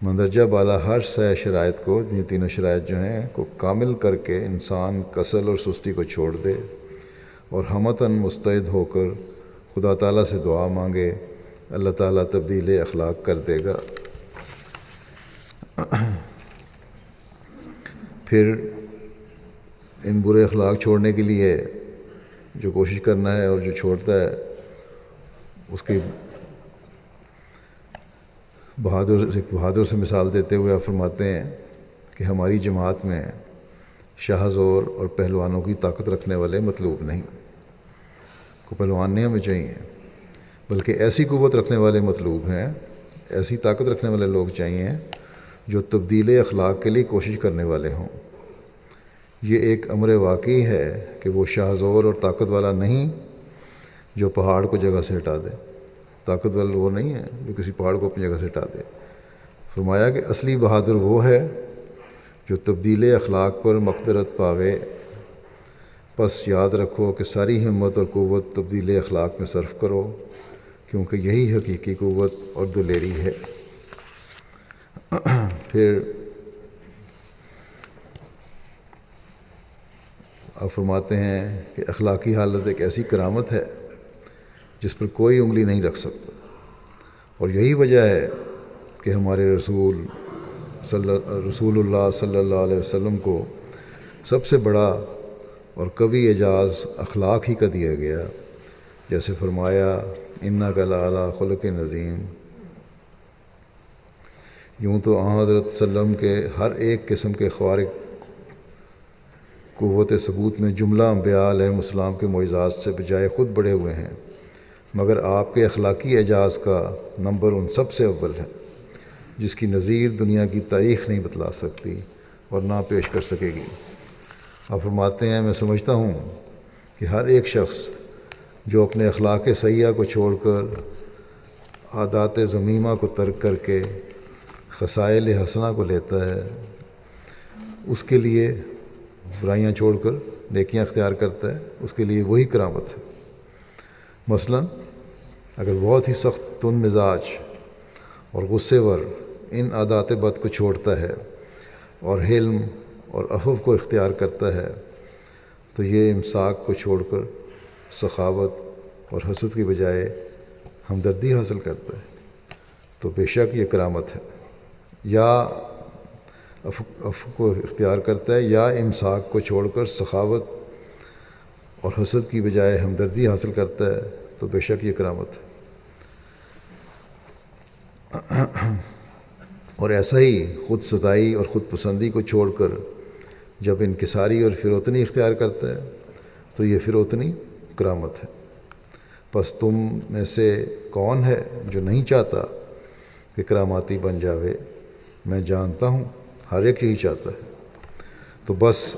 مندرجہ بالا ہر سہ شرائط کو، یہ تینوں شرائط جو ہیں کو کامل کر کے انسان کسل اور سستی کو چھوڑ دے اور ہمتاً مستعد ہو کر خدا تعالیٰ سے دعا مانگے، اللہ تعالیٰ تبدیل اخلاق کر دے گا۔ پھر ان برے اخلاق چھوڑنے کے لیے جو کوشش کرنا ہے اور جو چھوڑتا ہے اس کی بہادر سے مثال دیتے ہوئے آپ فرماتے ہیں کہ ہماری جماعت میں شاہ زور اور پہلوانوں کی طاقت رکھنے والے مطلوب نہیں، کو پہلوان نہیں ہمیں چاہیے، بلکہ ایسی قوت رکھنے والے مطلوب ہیں، ایسی طاقت رکھنے والے لوگ چاہیے جو تبدیل اخلاق کے لیے کوشش کرنے والے ہوں۔ یہ ایک امر واقعی ہے کہ وہ شاہ زور اور طاقت والا نہیں جو پہاڑ کو جگہ سے ہٹا دے، طاقت والا وہ نہیں ہے جو کسی پہاڑ کو اپنی جگہ سے ہٹا دے۔ فرمایا کہ اصلی بہادر وہ ہے جو تبدیل اخلاق پر مقدرت پاوے۔ پس یاد رکھو کہ ساری ہمت اور قوت تبدیل اخلاق میں صرف کرو، کیونکہ یہی حقیقی قوت اور دلیری ہے۔ پھر آپ فرماتے ہیں کہ اخلاقی حالت ایک ایسی کرامت ہے جس پر کوئی انگلی نہیں رکھ سکتا، اور یہی وجہ ہے کہ ہمارے رسول اللہ صلی اللہ علیہ وسلم کو سب سے بڑا اور قوی اعزاز اخلاق ہی کا دیا گیا، جیسے فرمایا انک لعلی خلق عظیم۔ یوں تو حضرت صلی اللہ علیہ وسلم کے ہر ایک قسم کے خوارق قوت ثبوت میں جملہ انبیاء علیہ السلام کے معجزات سے بجائے خود بڑھے ہوئے ہیں، مگر آپ کے اخلاقی اعجاز کا نمبر ان سب سے اول ہے، جس کی نظیر دنیا کی تاریخ نہیں بتلا سکتی اور نہ پیش کر سکے گی۔ آپ فرماتے ہیں میں سمجھتا ہوں کہ ہر ایک شخص جو اپنے اخلاق سیئہ کو چھوڑ کر عادات ذمیمہ کو ترک کر کے خصائل حسنہ کو لیتا ہے، اس کے لیے برائیاں چھوڑ کر نیکیاں اختیار کرتا ہے، اس کے لیے وہی کرامت ہے۔ مثلا اگر بہت ہی سخت تند مزاج اور غصے ور ان عادات بد کو چھوڑتا ہے اور حلم اور عفو کو اختیار کرتا ہے، تو یہ امساک کو چھوڑ کر سخاوت اور حسد کی بجائے ہمدردی حاصل کرتا ہے، تو بے شک یہ کرامت ہے۔ یا عفو کو اختیار کرتا ہے یا امساک کو چھوڑ کر سخاوت اور حسد کی بجائے ہمدردی حاصل کرتا ہے، تو بے شک یہ کرامت ہے۔ اور ایسا ہی خود ستائی اور خود پسندی کو چھوڑ کر جب انکساری اور فروتنی اختیار کرتا ہے، تو یہ فروتنی کرامت ہے۔ پس تم میں سے کون ہے جو نہیں چاہتا کہ کراماتی بن جاوے؟ میں جانتا ہوں ہر ایک یہی چاہتا ہے۔ تو بس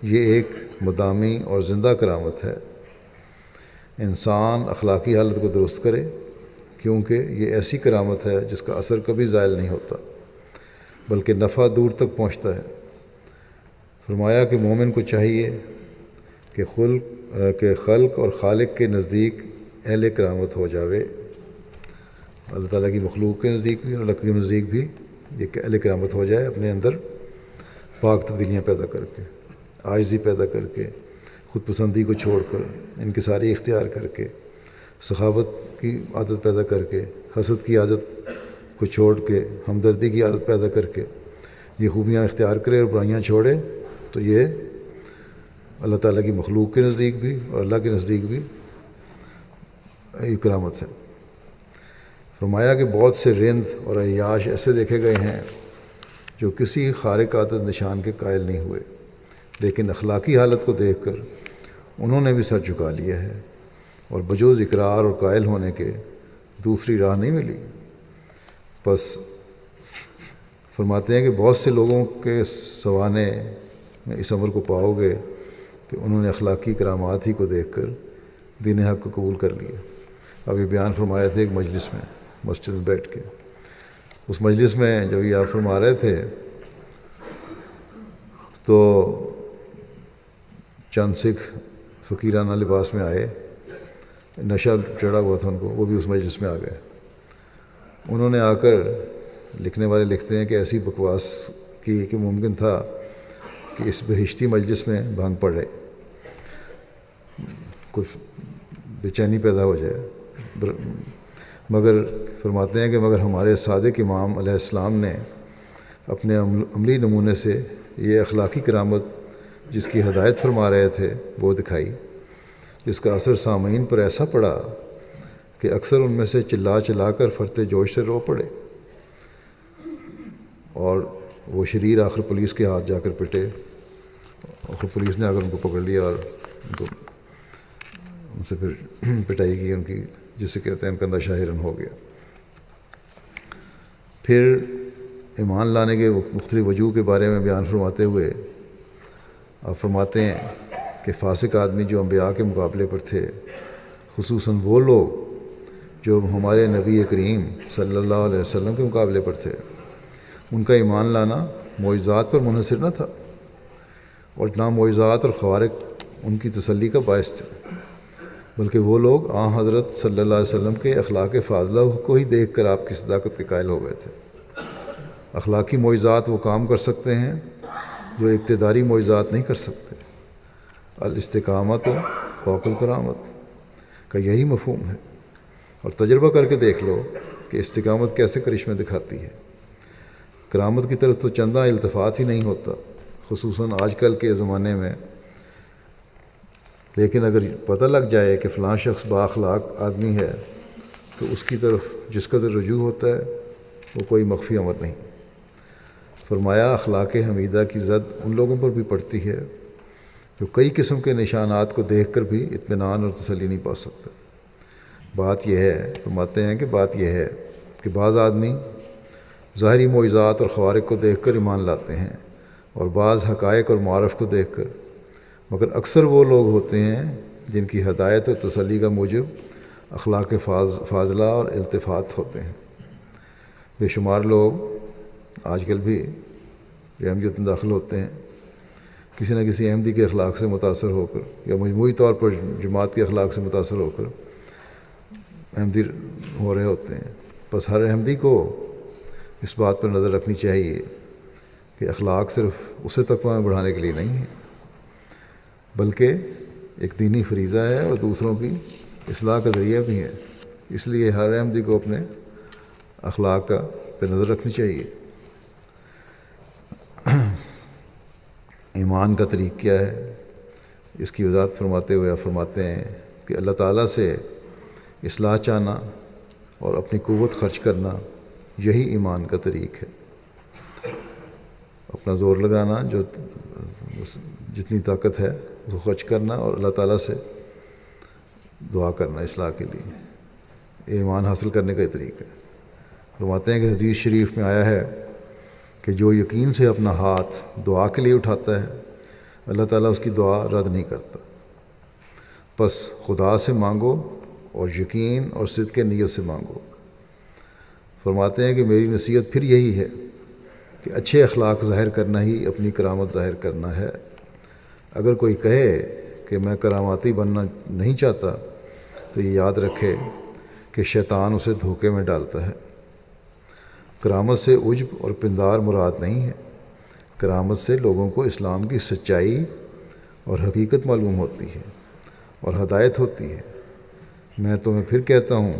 یہ ایک مدامی اور زندہ کرامت ہے۔ انسان اخلاقی حالت کو درست کرے، کیونکہ یہ ایسی کرامت ہے جس کا اثر کبھی زائل نہیں ہوتا بلکہ نفع دور تک پہنچتا ہے۔ فرمایا کہ مومن کو چاہیے کہ خلق اور خالق کے نزدیک اہل کرامت ہو جاوے، اللہ تعالیٰ کی مخلوق کے نزدیک بھی اور اللہ کے نزدیک بھی یہ اہل کرامت ہو جائے، اپنے اندر پاک تبدیلیاں پیدا کر کے، عاجزی پیدا کر کے، خود پسندی کو چھوڑ کر، انکساری اختیار کر کے، سخاوت کی عادت پیدا کر کے، حسد کی عادت کو چھوڑ کے، ہمدردی کی عادت پیدا کر کے یہ خوبیاں اختیار کرے اور برائیاں چھوڑے، تو یہ اللہ تعالیٰ کی مخلوق کے نزدیک بھی اور اللہ کے نزدیک بھی یہ کرامت ہے۔ فرمایا کہ بہت سے رند اور عیاش ایسے دیکھے گئے ہیں جو کسی خارق عادت نشان کے قائل نہیں ہوئے، لیکن اخلاقی حالت کو دیکھ کر انہوں نے بھی سر جھکا لیا ہے، اور بجوز اقرار اور قائل ہونے کے دوسری راہ نہیں ملی۔ بس فرماتے ہیں کہ بہت سے لوگوں کے سوانے میں اس عمر کو پاؤ گے کہ انہوں نے اخلاقی کرامات ہی کو دیکھ کر دین حق کو قبول کر لیا۔ اب یہ بیان فرمایا تھے ایک مجلس میں، مسجد میں بیٹھ کے، اس مجلس میں جب یہ آپ فرما رہے تھے تو چند سکھ فقیرانہ لباس میں آئے، نشہ چڑھا ہوا تھا ان کو، وہ بھی اس مجلس میں آ گئے۔ انہوں نے آ کر، لکھنے والے لکھتے ہیں کہ ایسی بکواس کی کہ ممکن تھا کہ اس بہشتی مجلس میں بھنگ پڑے، کچھ بے چینی پیدا ہو جائے، مگر فرماتے ہیں کہ مگر ہمارے صادق امام علیہ السلام نے اپنے عملی نمونے سے یہ اخلاقی کرامت جس کی ہدایت فرما رہے تھے وہ دکھائی، جس کا اثر سامعین پر ایسا پڑا کہ اکثر ان میں سے چلا چلا کر فرتے جوش سے رو پڑے، اور وہ شریر آخر پولیس کے ہاتھ جا کر پٹے، اور پولیس نے آ کر ان کو پکڑ لیا اور ان سے پھر پٹائی کی ان کی، جسے کہتے ہیں ان کا نشہ ہرن ہو گیا۔ پھر ایمان لانے کے مختلف وجوہ کے بارے میں بیان فرماتے ہوئے آپ فرماتے ہیں کہ فاسق آدمی جو انبیاء کے مقابلے پر تھے، خصوصاً وہ لوگ جو ہمارے نبی کریم صلی اللہ علیہ وسلم کے مقابلے پر تھے، ان کا ایمان لانا معجزات پر منحصر نہ تھا، اور نہ معجزات اور خوارق ان کی تسلی کا باعث تھے، بلکہ وہ لوگ حضرت صلی اللہ علیہ وسلم کے اخلاق فاضلہ کو ہی دیکھ کر آپ کی صداقت کے قائل ہو گئے تھے۔ اخلاقی معجزات وہ کام کر سکتے ہیں جو اقتداری معجزات نہیں کر سکتے۔ الاستقامت فوق الکرامت کا یہی مفہوم ہے، اور تجربہ کر کے دیکھ لو کہ استقامت کیسے کرشمے دکھاتی ہے۔ کرامت کی طرف تو چندہ التفات ہی نہیں ہوتا، خصوصاً آج کل کے زمانے میں، لیکن اگر پتہ لگ جائے کہ فلاں شخص با اخلاق آدمی ہے تو اس کی طرف جس قدر رجوع ہوتا ہے وہ کوئی مخفی امر نہیں۔ فرمایا اخلاق حمیدہ کی زد ان لوگوں پر بھی پڑتی ہے جو کئی قسم کے نشانات کو دیکھ کر بھی اطمینان اور تسلی نہیں پا سکتا۔ بات یہ ہے، فرماتے ہیں کہ بات یہ ہے کہ بعض آدمی ظاہری معجزات اور خوارق کو دیکھ کر ایمان لاتے ہیں، اور بعض حقائق اور معارف کو دیکھ کر، مگر اکثر وہ لوگ ہوتے ہیں جن کی ہدایت اور تسلی کا موجب اخلاق فاضلہ اور التفات ہوتے ہیں۔ بے شمار لوگ آج کل بھی احمدیت میں داخل ہوتے ہیں، کسی نہ کسی احمدی کے اخلاق سے متاثر ہو کر، یا مجموعی طور پر جماعت کے اخلاق سے متاثر ہو کر احمدی ہو رہے ہوتے ہیں۔ بس ہر احمدی کو اس بات پر نظر رکھنی چاہیے کہ اخلاق صرف اسے تقویٰ میں بڑھانے کے لیے نہیں ہے، بلکہ ایک دینی فریضہ ہے اور دوسروں کی اصلاح کا ذریعہ بھی ہے۔ اس لیے ہر احمدی کو اپنے اخلاق کا پہ نظر رکھنی چاہیے۔ ایمان کا طریق کیا ہے، اس کی وضاحت فرماتے ہوئے آپ فرماتے ہیں کہ اللہ تعالیٰ سے اصلاح چاہنا اور اپنی قوت خرچ کرنا یہی ایمان کا طریق ہے۔ اپنا زور لگانا، جو جتنی طاقت ہے اس کو خرچ کرنا، اور اللہ تعالیٰ سے دعا کرنا اصلاح کے لیے، ایمان حاصل کرنے کا یہ طریقہ ہے۔ فرماتے ہیں کہ حدیث شریف میں آیا ہے کہ جو یقین سے اپنا ہاتھ دعا کے لیے اٹھاتا ہے، اللہ تعالیٰ اس کی دعا رد نہیں کرتا۔ بس خدا سے مانگو اور یقین اور صدق نیت سے مانگو۔ فرماتے ہیں کہ میری نصیحت پھر یہی ہے کہ اچھے اخلاق ظاہر کرنا ہی اپنی کرامت ظاہر کرنا ہے۔ اگر کوئی کہے کہ میں کراماتی بننا نہیں چاہتا تو یہ یاد رکھے کہ شیطان اسے دھوکے میں ڈالتا ہے۔ کرامت سے عجب اور پندار مراد نہیں ہے، کرامت سے لوگوں کو اسلام کی سچائی اور حقیقت معلوم ہوتی ہے اور ہدایت ہوتی ہے۔ میں تمہیں پھر کہتا ہوں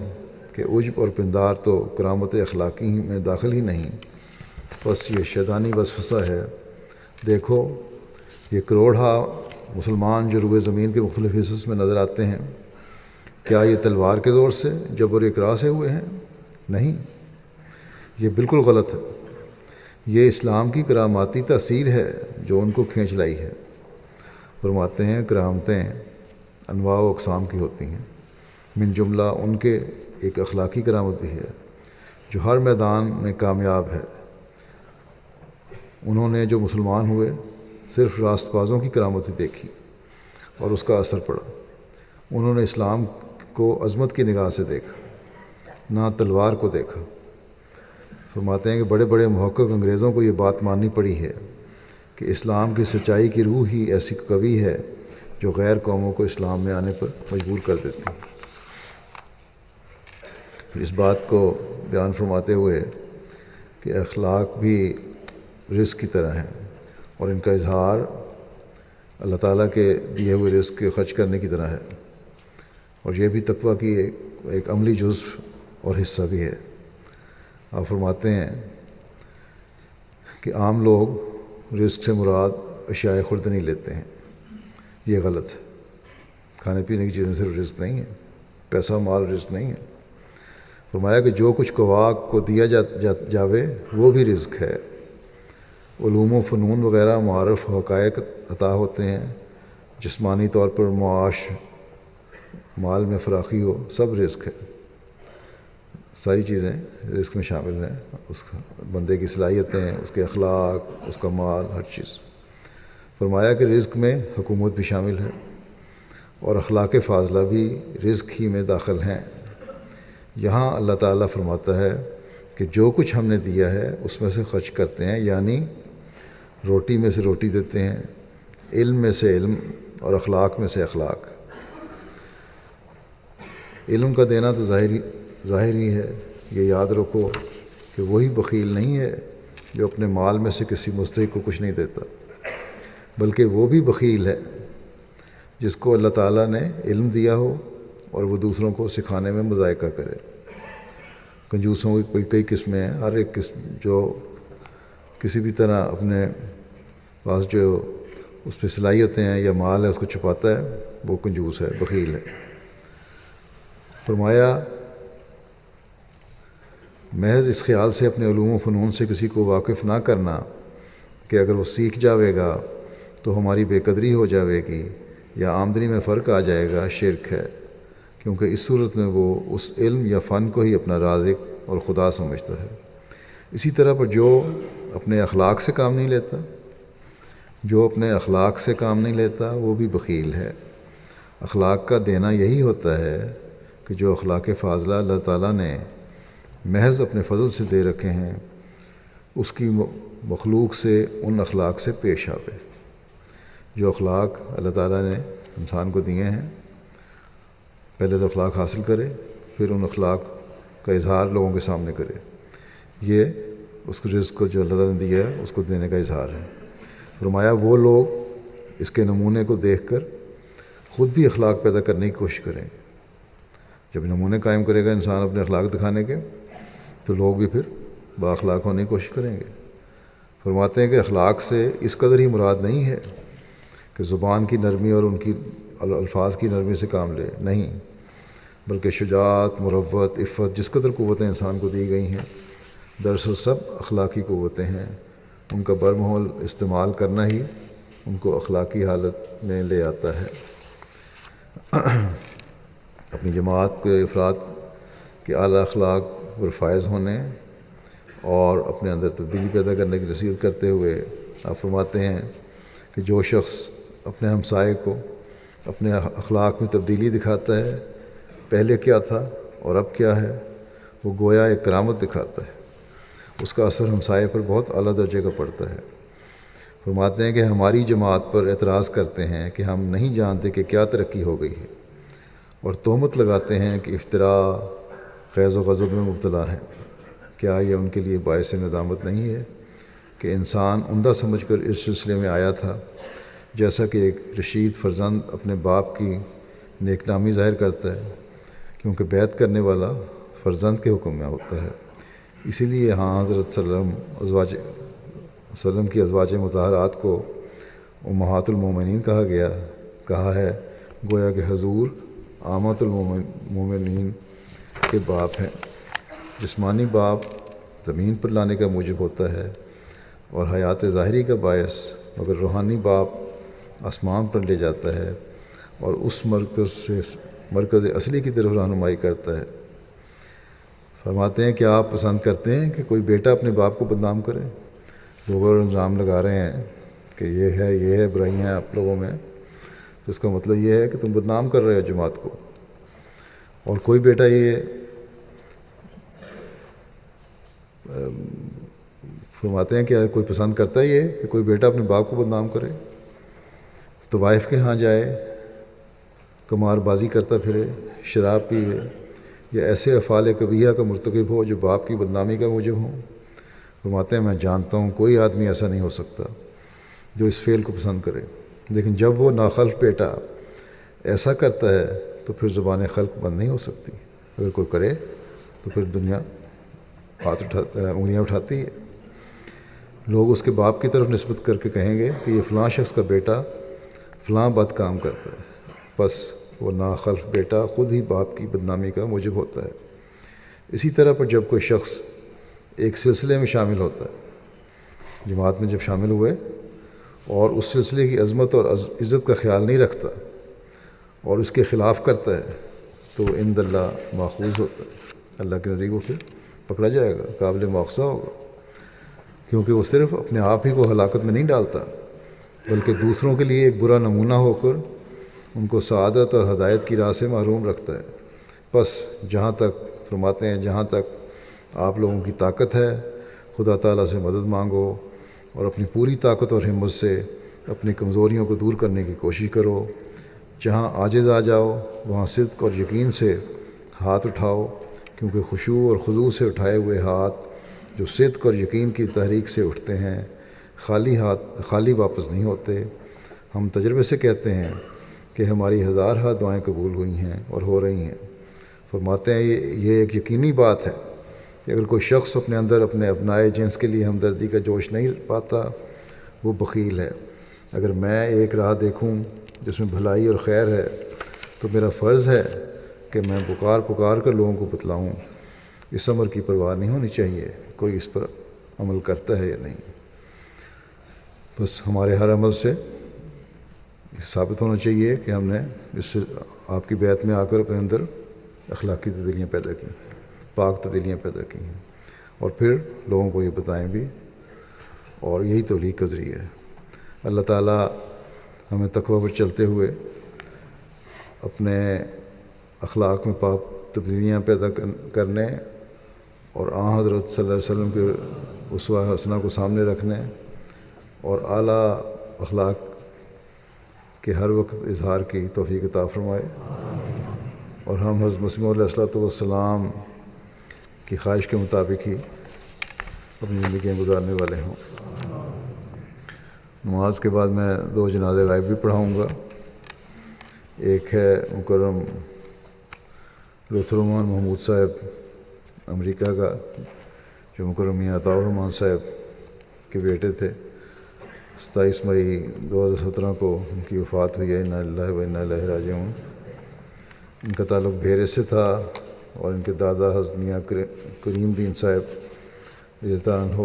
کہ عجب اور پندار تو کرامت اخلاقی میں داخل ہی نہیں، بس یہ شیطانی وسوسہ ہے۔ دیکھو یہ کروڑہا مسلمان جو روئے زمین کے مختلف حصص میں نظر آتے ہیں، کیا یہ تلوار کے زور سے جبر اکراه سے ہوئے ہیں؟ نہیں، یہ بالکل غلط ہے۔ یہ اسلام کی کراماتی تاثیر ہے جو ان کو کھینچ لائی ہے۔ فرماتے ہیں کرامتیں انواع و اقسام کی ہوتی ہیں، من جملہ ان کے ایک اخلاقی کرامت بھی ہے جو ہر میدان میں کامیاب ہے۔ انہوں نے جو مسلمان ہوئے صرف راست بازوں کی کرامت ہی دیکھی اور اس کا اثر پڑا۔ انہوں نے اسلام کو عظمت کی نگاہ سے دیکھا، نہ تلوار کو دیکھا۔ فرماتے ہیں کہ بڑے بڑے محقق انگریزوں کو یہ بات ماننی پڑی ہے کہ اسلام کی سچائی کی روح ہی ایسی قوی ہے جو غیر قوموں کو اسلام میں آنے پر مجبور کر دیتی ہے۔ پھر اس بات کو بیان فرماتے ہوئے کہ اخلاق بھی رزق کی طرح ہیں اور ان کا اظہار اللہ تعالیٰ کے دیے ہوئے رزق کے خرچ کرنے کی طرح ہے، اور یہ بھی تقویٰ کی ایک عملی جزو اور حصہ بھی ہے۔ آپ فرماتے ہیں کہ عام لوگ رزق سے مراد اشیاء خوردنی لیتے ہیں، یہ غلط ہے۔ کھانے پینے کی چیزیں صرف رزق نہیں ہے، پیسہ مال رزق نہیں ہے۔ فرمایا کہ جو کچھ قواق کو دیا جاوے وہ بھی رزق ہے۔ علوم و فنون وغیرہ معارف و حقائق عطا ہوتے ہیں، جسمانی طور پر معاش، مال میں فراخی ہو، سب رزق ہے۔ ساری چیزیں رزق میں شامل ہیں، اس بندے کی صلاحیتیں، اس کے اخلاق، اس کا مال، ہر چیز۔ فرمایا کہ رزق میں حکومت بھی شامل ہے اور اخلاق فاضلہ بھی رزق ہی میں داخل ہیں۔ یہاں اللہ تعالیٰ فرماتا ہے کہ جو کچھ ہم نے دیا ہے اس میں سے خرچ کرتے ہیں، یعنی روٹی میں سے روٹی دیتے ہیں، علم میں سے علم، اور اخلاق میں سے اخلاق۔ علم کا دینا تو ظاہری ہے، یہ یاد رکھو کہ وہی بخیل نہیں ہے جو اپنے مال میں سے کسی مستحق کو کچھ نہیں دیتا، بلکہ وہ بھی بخیل ہے جس کو اللہ تعالیٰ نے علم دیا ہو اور وہ دوسروں کو سکھانے میں مذائقہ کرے۔ کنجوسوں کی کئی قسمیں ہیں، ہر ایک قسم جو کسی بھی طرح اپنے پاس جو اس پہ صلاحیتیں ہیں یا مال ہے اس کو چھپاتا ہے، وہ کنجوس ہے، بخیل ہے۔ فرمایا محض اس خیال سے اپنے علوم و فنون سے کسی کو واقف نہ کرنا کہ اگر وہ سیکھ جاوے گا تو ہماری بے قدری ہو جاوے گی یا آمدنی میں فرق آ جائے گا، شرک ہے، کیونکہ اس صورت میں وہ اس علم یا فن کو ہی اپنا رازق اور خدا سمجھتا ہے۔ اسی طرح پر جو اپنے اخلاق سے کام نہیں لیتا وہ بھی بخیل ہے۔ اخلاق کا دینا یہی ہوتا ہے کہ جو اخلاق فاضلہ اللہ تعالیٰ نے محض اپنے فضل سے دے رکھے ہیں اس کی مخلوق سے ان اخلاق سے پیش آوے۔ جو اخلاق اللہ تعالیٰ نے انسان کو دیے ہیں، پہلے تو اخلاق حاصل کرے، پھر ان اخلاق کا اظہار لوگوں کے سامنے کرے۔ یہ اس کو رزق کو جو اللہ تعالیٰ نے دیا ہے اس کو دینے کا اظہار ہے۔ فرمایا وہ لوگ اس کے نمونے کو دیکھ کر خود بھی اخلاق پیدا کرنے کی کوشش کریں گے۔ جب نمونے قائم کرے گا انسان اپنے اخلاق دکھانے کے، تو لوگ بھی پھر با اخلاق ہونے کی کوشش کریں گے۔ فرماتے ہیں کہ اخلاق سے اس قدر ہی مراد نہیں ہے کہ زبان کی نرمی اور ان کی الفاظ کی نرمی سے کام لے، نہیں، بلکہ شجاعت، مروت، عفت، جس قدر قوتیں انسان کو دی گئی ہیں دراصل سب اخلاقی قوتیں ہیں۔ ان کا برمحل استعمال کرنا ہی ان کو اخلاقی حالت میں لے آتا ہے۔ اپنی جماعت کے افراد کے اعلیٰ اخلاق پر فائز ہونے اور اپنے اندر تبدیلی پیدا کرنے کی نصیحت کرتے ہوئے آپ فرماتے ہیں کہ جو شخص اپنے ہمسائے کو اپنے اخلاق میں تبدیلی دکھاتا ہے، پہلے کیا تھا اور اب کیا ہے، وہ گویا ایک کرامت دکھاتا ہے، اس کا اثر ہمسائے پر بہت اعلیٰ درجے کا پڑتا ہے۔ فرماتے ہیں کہ ہماری جماعت پر اعتراض کرتے ہیں کہ ہم نہیں جانتے کہ کیا ترقی ہو گئی ہے، اور تہمت لگاتے ہیں کہ افتراء، غیظ و غضب میں مبتلا ہیں۔ کیا یہ ان کے لیے باعث ندامت نہیں ہے کہ انسان عمدہ سمجھ کر اس سلسلے میں آیا تھا، جیسا کہ ایک رشید فرزند اپنے باپ کی نیک نامی ظاہر کرتا ہے، کیونکہ بیعت کرنے والا فرزند کے حکم میں ہوتا ہے۔ اسی لیے ہاں حضرت صلی اللہ علیہ وسلم کی ازواج مطہرات کو امہات المومنین کہا ہے، گویا کہ حضور آمات المومنین کے باپ ہیں۔ جسمانی باپ زمین پر لانے کا موجب ہوتا ہے اور حیات ظاہری کا باعث، مگر روحانی باپ آسمان پر لے جاتا ہے اور اس مرکز اصلی کی طرف رہنمائی کرتا ہے۔ فرماتے ہیں کہ آپ پسند کرتے ہیں کہ کوئی بیٹا اپنے باپ کو بدنام کرے؟ لوگ اور الزام لگا رہے ہیں کہ یہ ہے برائیاں ہیں آپ لوگوں میں، تو اس کا مطلب یہ ہے کہ تم بدنام کر رہے ہو جماعت کو۔ اور کوئی بیٹا یہ فرماتے ہیں کہ کوئی پسند کرتا ہے یہ کہ کوئی بیٹا اپنے باپ کو بدنام کرے، تو وائف کے ہاں جائے، قمار بازی کرتا پھرے، شراب پیوے، یا ایسے افعال کبیحہ کا مرتکب ہو جو باپ کی بدنامی کا موجب ہوں؟ فرماتے ہیں میں جانتا ہوں کوئی آدمی ایسا نہیں ہو سکتا جو اس فعل کو پسند کرے، لیکن جب وہ ناخلف بیٹا ایسا کرتا ہے تو پھر زبان خلق بند نہیں ہو سکتی۔ اگر کوئی کرے تو پھر دنیا ہاتھ انگلیاں اٹھاتی ہے۔ لوگ اس کے باپ کی طرف نسبت کر کے کہیں گے کہ یہ فلاں شخص کا بیٹا فلاں بد کام کرتا ہے، بس وہ ناخلف بیٹا خود ہی باپ کی بدنامی کا موجب ہوتا ہے۔ اسی طرح پر جب کوئی شخص ایک سلسلے میں شامل ہوتا ہے، جماعت میں جب شامل ہوئے اور اس سلسلے کی عظمت اور عزت کا خیال نہیں رکھتا اور اس کے خلاف کرتا ہے تو وہ عند اللہ ماخوذ ہوتا ہے، اللہ کے نزدیک وہ پھر پکڑا جائے گا، قابل مواخذہ ہوگا، کیونکہ وہ صرف اپنے آپ ہی کو ہلاکت میں نہیں ڈالتا بلکہ دوسروں کے لیے ایک برا نمونہ ہو کر ان کو سعادت اور ہدایت کی راہ سے محروم رکھتا ہے۔ بس جہاں تک فرماتے ہیں جہاں تک آپ لوگوں کی طاقت ہے خدا تعالیٰ سے مدد مانگو اور اپنی پوری طاقت اور ہمت سے اپنی کمزوریوں کو دور کرنے کی کوشش کرو۔ جہاں عاجز آ جاؤ وہاں صدق اور یقین سے ہاتھ اٹھاؤ، کیونکہ خشوع اور خضوع سے اٹھائے ہوئے ہاتھ جو صدق اور یقین کی تحریک سے اٹھتے ہیں خالی واپس نہیں ہوتے۔ ہم تجربے سے کہتے ہیں کہ ہماری ہزارہ دعائیں قبول ہوئی ہیں اور ہو رہی ہیں۔ فرماتے ہیں یہ ایک یقینی بات ہے کہ اگر کوئی شخص اپنے اندر اپنے ابنائے جنس کے لیے ہمدردی کا جوش نہیں پاتا وہ بخیل ہے۔ اگر میں ایک راہ دیکھوں جس میں بھلائی اور خیر ہے تو میرا فرض ہے کہ میں پکار کر لوگوں کو بتلاؤں۔ اس امر کی پرواہ نہیں ہونی چاہیے کوئی اس پر عمل کرتا ہے یا نہیں، بس ہمارے ہر عمل سے ثابت ہونا چاہیے کہ ہم نے اس سے آپ کی بیعت میں آ کر اپنے اندر اخلاقی تبدیلیاں پیدا کی، پاک تبدیلیاں پیدا کی ہیں، اور پھر لوگوں کو یہ بتائیں بھی، اور یہی تولیغ کا ذریعہ ہے۔ اللہ تعالیٰ ہمیں تقوی پر چلتے ہوئے اپنے اخلاق میں پاک تبدیلیاں پیدا کرنے اور حضرت صلی اللہ علیہ وسلم کے اسوہ حسنہ کو سامنے رکھنے اور اعلیٰ اخلاق کے ہر وقت اظہار کی توفیق عطا فرمائے، اور ہم حضرت مسیح علیہ الصلوۃ والسلام کی خواہش کے مطابق ہی اپنی زندگیاں گزارنے والے ہوں۔ نماز کے بعد میں 2 جنازے غائب بھی پڑھاؤں گا۔ ایک ہے مکرم لطف الرحمان محمود صاحب امریکہ کا، جو مکرم میاں عطاء الرحمان صاحب کے بیٹے تھے۔ 27 مئی 2017 کو ان کی وفات ہوئی ہے، انا للہ و انا الیہ راجعون۔ ان کا تعلق بھیرے سے تھا اور ان کے دادا حضرت میاں کریم دین صاحب رضی اللہ عنہ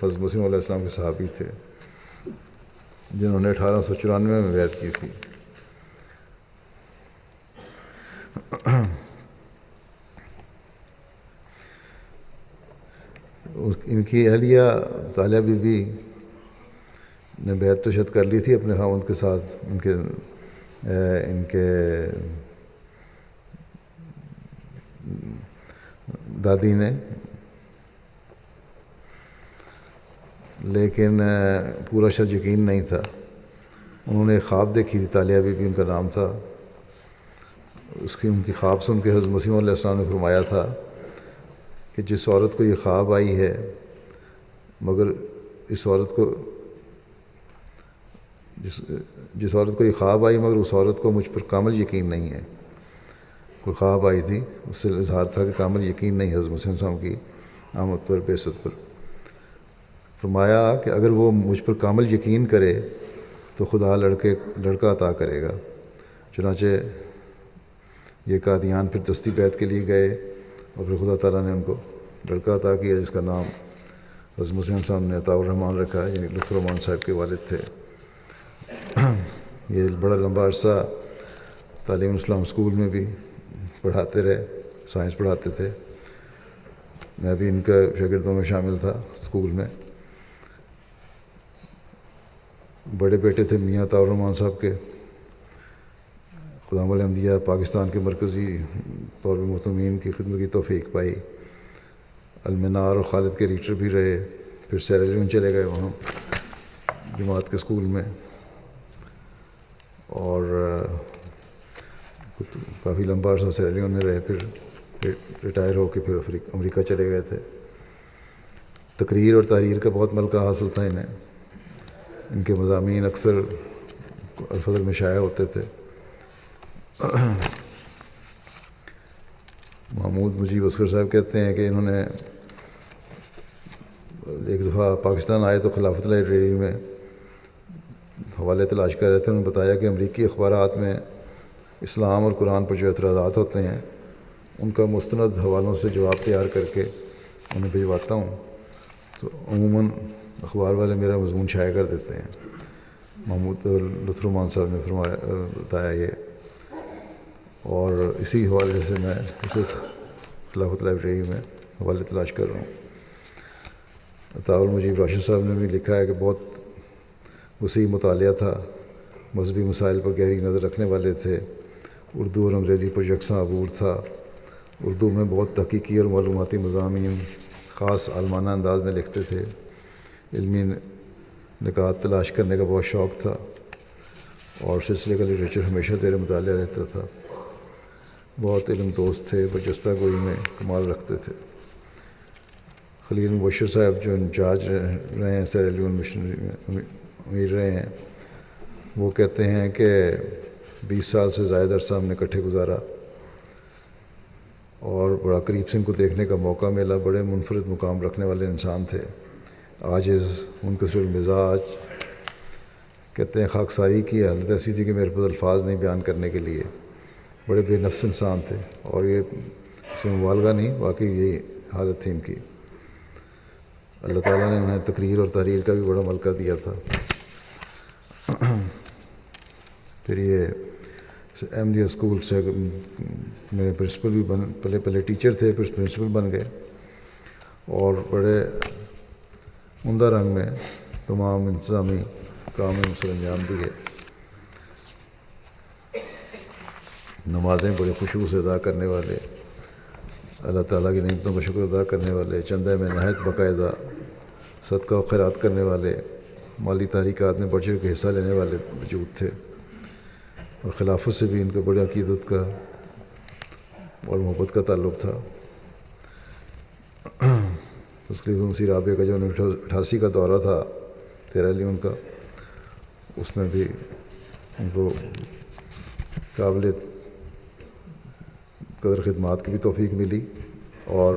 حضرت مسیح علیہ السلام کے صحابی تھے، جنہوں نے 1894 میں بیعت کی تھی۔ ان کی اہلیہ طالیہ بی بی نے بیعت تو شاید کر لی تھی اپنے خاوند کے ساتھ، ان کے دادی نے، لیکن پورا شاید یقین نہیں تھا۔ انہوں نے خواب دیکھی تھی، طالیہ بی بی ان کا نام تھا۔ ان کی خواب سن کے حضرت مسیح علیہ السلام نے فرمایا تھا کہ جس عورت کو یہ خواب آئی ہے، مگر جس عورت کو یہ خواب آئی مگر اس عورت کو مجھ پر کامل یقین نہیں ہے۔ کوئی خواب آئی تھی، اس سے اظہار تھا کہ کامل یقین نہیں حضرت مسیح علیہ السلام کی آمد پر، بعثت پر۔ فرمایا کہ اگر وہ مجھ پر کامل یقین کرے تو خدا لڑکا عطا کرے گا۔ چنانچہ یہ قادیان پھر دستی بیعت کے لیے گئے اور پھر خدا تعالیٰ نے ان کو لڑکا عطا کیا، جس کا نام حضرت مسیح علیہ السلام نے عطاء الرحمان رکھا ہے، یعنی لطف الرحمان صاحب کے والد تھے۔ یہ بڑا لمبا عرصہ تعلیم اسلام اسکول میں بھی پڑھاتے رہے، سائنس پڑھاتے تھے۔ میں بھی ان کا شاگردوں میں شامل تھا اسکول میں۔ بڑے بیٹے تھے میاں عطاء الرحمان صاحب کے، خدام الانبیاء پاکستان کے مرکزی طور پر محتمین کی خدمت کی توفیق پائی۔ المنار اور خالد کے ایڈیٹر بھی رہے، پھر سیرالیون چلے گئے وہاں جماعت کے اسکول میں، اور کافی لمبا عرصہ سیرالیون میں رہے، پھر ریٹائر ہو کے پھر امریکہ چلے گئے تھے۔ تقریر اور تحریر کا بہت ملکہ حاصل تھا انہیں، ان کے مضامین اکثر الفضل میں شائع ہوتے تھے۔ محمود مجیب اصغر صاحب کہتے ہیں کہ انہوں نے ایک دفعہ پاکستان آئے تو خلافت لائبریری میں حوالے تلاش کر رہے تھے۔ انہوں نے بتایا کہ امریکی اخبارات میں اسلام اور قرآن پر جو اعتراضات ہوتے ہیں ان کا مستند حوالوں سے جواب تیار کر کے انہیں بھجواتا ہوں، تو عموماً اخبار والے میرا مضمون شائع کر دیتے ہیں۔ محمود لطف الرحمان صاحب نے بتایا یہ، اور اسی حوالے سے میں اسے خلافت لائبریری میں حوالے تلاش کر رہا ہوں۔ عطاء المجیب راشد صاحب نے بھی لکھا ہے کہ بہت وسیع مطالعہ تھا، مذہبی مسائل پر گہری نظر رکھنے والے تھے، اردو اور انگریزی پر یکساں عبور تھا، اردو میں بہت تحقیقی اور معلوماتی مضامین خاص عالمانہ انداز میں لکھتے تھے، علمی نکات تلاش کرنے کا بہت شوق تھا، اور سلسلے کا لٹریچر ہمیشہ زیر مطالعہ رہتا تھا، بہت علم دوست تھے، برجستہ گوئی میں کمال رکھتے تھے۔ خلیل مبشر صاحب جو انچارج رہے ہیں سیرالیون مشنری میں، امیر رہے ہیں، وہ کہتے ہیں کہ 20 سال سے زائد عرصہ ہم نے اکٹھے گزارا اور بڑا قریب سے ان کو دیکھنے کا موقع ملا۔ بڑے منفرد مقام رکھنے والے انسان تھے، عاجز، منکسر المزاج۔ کہتے ہیں خاکساری کی حالت ایسی تھی کہ میرے پاس الفاظ نہیں بیان کرنے کے لیے، بڑے بے نفس انسان تھے، اور یہ اس میں مبالغہ نہیں، واقعی یہی حالت تھی ان کی۔ اللہ تعالیٰ نے انہیں تقریر اور تحریر کا بھی بڑا ملکہ دیا تھا۔ پھر یہ احمدیہ اسکول سے میں پرنسپل بھی پہلے ٹیچر تھے، پھر پرنسپل بن گئے، اور بڑے عمدہ رنگ میں تمام انتظامی کام میں سر انجام دیے۔ نمازیں بڑے خشوع سے ادا کرنے والے، اللہ تعالیٰ کی نعمتوں کا شکر ادا کرنے والے، چندے میں نہایت باقاعدہ، صدقہ و خیرات کرنے والے، مالی تحریکات میں بڑھ چڑھ کے حصہ لینے والے وجود تھے، اور خلافت سے بھی ان کا بڑے عقیدت کا اور محبت کا تعلق تھا۔ اس کے لیے مسیح رابعہ کا جو 88 کا دورہ تھا سیرالیون کا، اس میں بھی ان کو قابل قدر خدمات کی بھی توفیق ملی، اور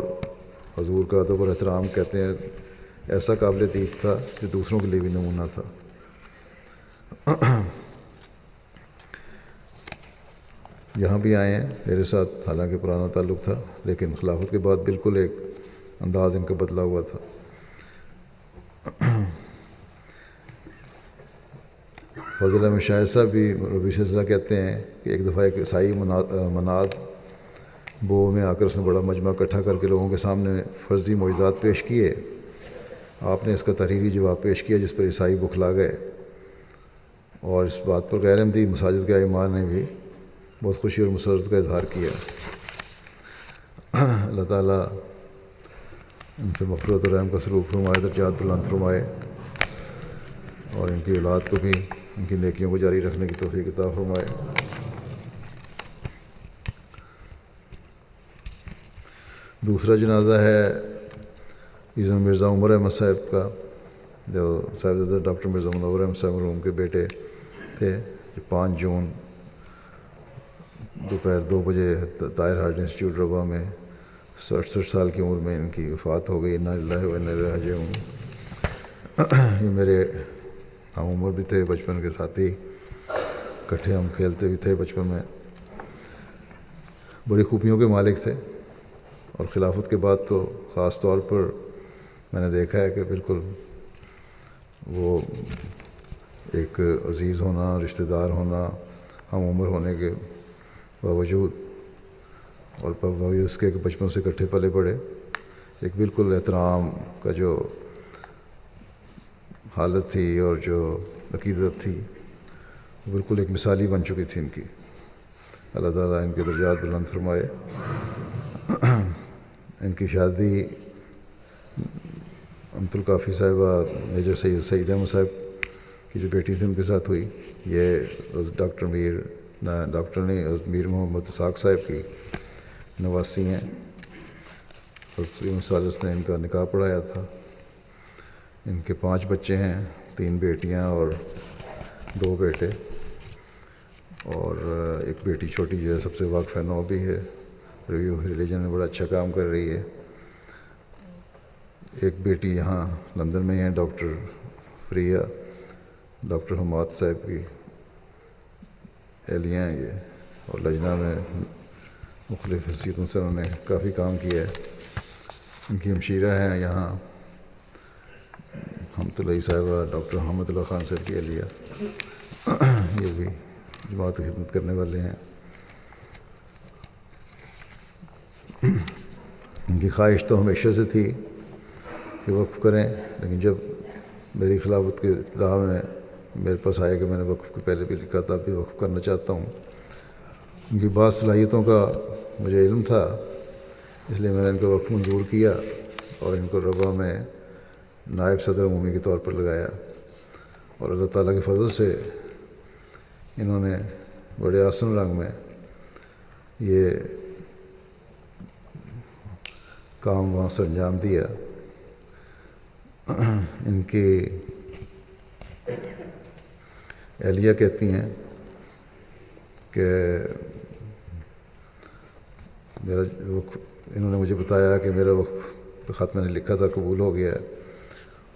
حضور کا ادب اور احترام کہتے ہیں ایسا قابل دید تھا کہ دوسروں کے لیے بھی نمونہ تھا۔ یہاں بھی آئے ہیں میرے ساتھ، حالانکہ پرانا تعلق تھا، لیکن خلافت کے بعد بالکل ایک انداز ان کا بدلا ہوا تھا۔ فضل احمد شاہد صاحب بھی ربیع سلسلہ کہتے ہیں کہ ایک دفعہ ایک عیسائی مناد بو میں آ کر اس نے بڑا مجمع اکٹھا کر کے لوگوں کے سامنے فرضی معجزات پیش کیے۔ آپ نے اس کا تحریری جواب پیش کیا، جس پر عیسائی بکھلا گئے، اور اس بات پر غیر احمدی مساجد کے ائمہ نے بھی بہت خوشی اور مسرت کا اظہار کیا۔ اللہ تعالیٰ ان سے مغفرت اور رحم کا سلوک فرمائے، درجات بلند فرمائے، اور ان کی اولاد کو بھی ان کی نیکیوں کو جاری رکھنے کی توفیق عطا فرمائے۔ دوسرا جنازہ ہے عظم مرزا عمر احمد صاحب کا، جو صاحبزادہ ڈاکٹر مرزا منور احمد صاحب مرحوم کے بیٹے تھے، جو 5 جون دوپہر 2 بجے طاہر ہارٹ انسٹیٹیوٹ ربا میں 67 سال کی عمر میں ان کی وفات ہو گئی۔ انا للہ و انا الیہ راجعون۔ یہ میرے ہم عمر بھی تھے، بچپن کے ساتھی، اکٹھے ہم کھیلتے بھی تھے بچپن میں، بڑی خوبیوں کے مالک تھے، اور خلافت کے بعد تو خاص طور پر میں نے دیکھا ہے کہ بالکل وہ ایک عزیز ہونا، رشتہ دار ہونا، ہم عمر ہونے کے باوجود، اور باوجود اس کے کہ بچپن سے اکٹھے پلے بڑھے، ایک بالکل احترام کا جو حالت تھی اور جو عقیدت تھی، وہ بالکل ایک مثالی بن چکی تھی ان کی۔ اللہ تعالیٰ ان کے درجات بلند فرمائے۔ ان کی شادی امت الکافی صاحبہ میجر سید سعید احمد صاحب کی جو بیٹی تھی ان کے ساتھ ہوئی. یہ ڈاکٹر میر محمد اسحاق صاحب کی نواسی ہیں. حضرت امام ثالث نے ان کا نکاح پڑھایا تھا. ان کے 5 بچے ہیں، 3 بیٹیاں اور 2 بیٹے، اور ایک بیٹی چھوٹی جو ہے سب سے واقف نو بھی ہے، ریویو ریلیجن میں بڑا اچھا کام کر رہی ہے. ایک بیٹی یہاں لندن میں ہیں، ڈاکٹر فریہ، ڈاکٹر حماد صاحب کی اہلیہ ہیں یہ، اور لجنہ میں مختلف حیثیتوں سے انہوں نے کافی کام کیا ہے. ان کی ہمشیرہ ہیں یہاں حمد اللہ صاحبہ، ڈاکٹر محمد اللہ خان صاحب کی اہلیہ، یہ بھی جماعت کی خدمت کرنے والے ہیں. ان کی خواہش تو ہمیشہ سے تھی کہ وقف کریں، لیکن جب میری خلافت کے ابتدا میں میرے پاس آیا کہ میں نے وقف کے پہلے بھی لکھا تھا، ابھی وقف کرنا چاہتا ہوں. ان کی بعض صلاحیتوں کا مجھے علم تھا، اس لیے میں نے ان کا وقف منظور کیا اور ان کو ربا میں نائب صدر عمومی کے طور پر لگایا. اور اللہ تعالیٰ کے فضل سے انہوں نے بڑے آسن رنگ میں یہ کام وہاں سے انجام دیا. ان کی اہلیہ کہتی ہیں کہ میرا وقف، انہوں نے مجھے بتایا کہ میرا وقف خط میں نے لکھا تھا قبول ہو گیا ہے،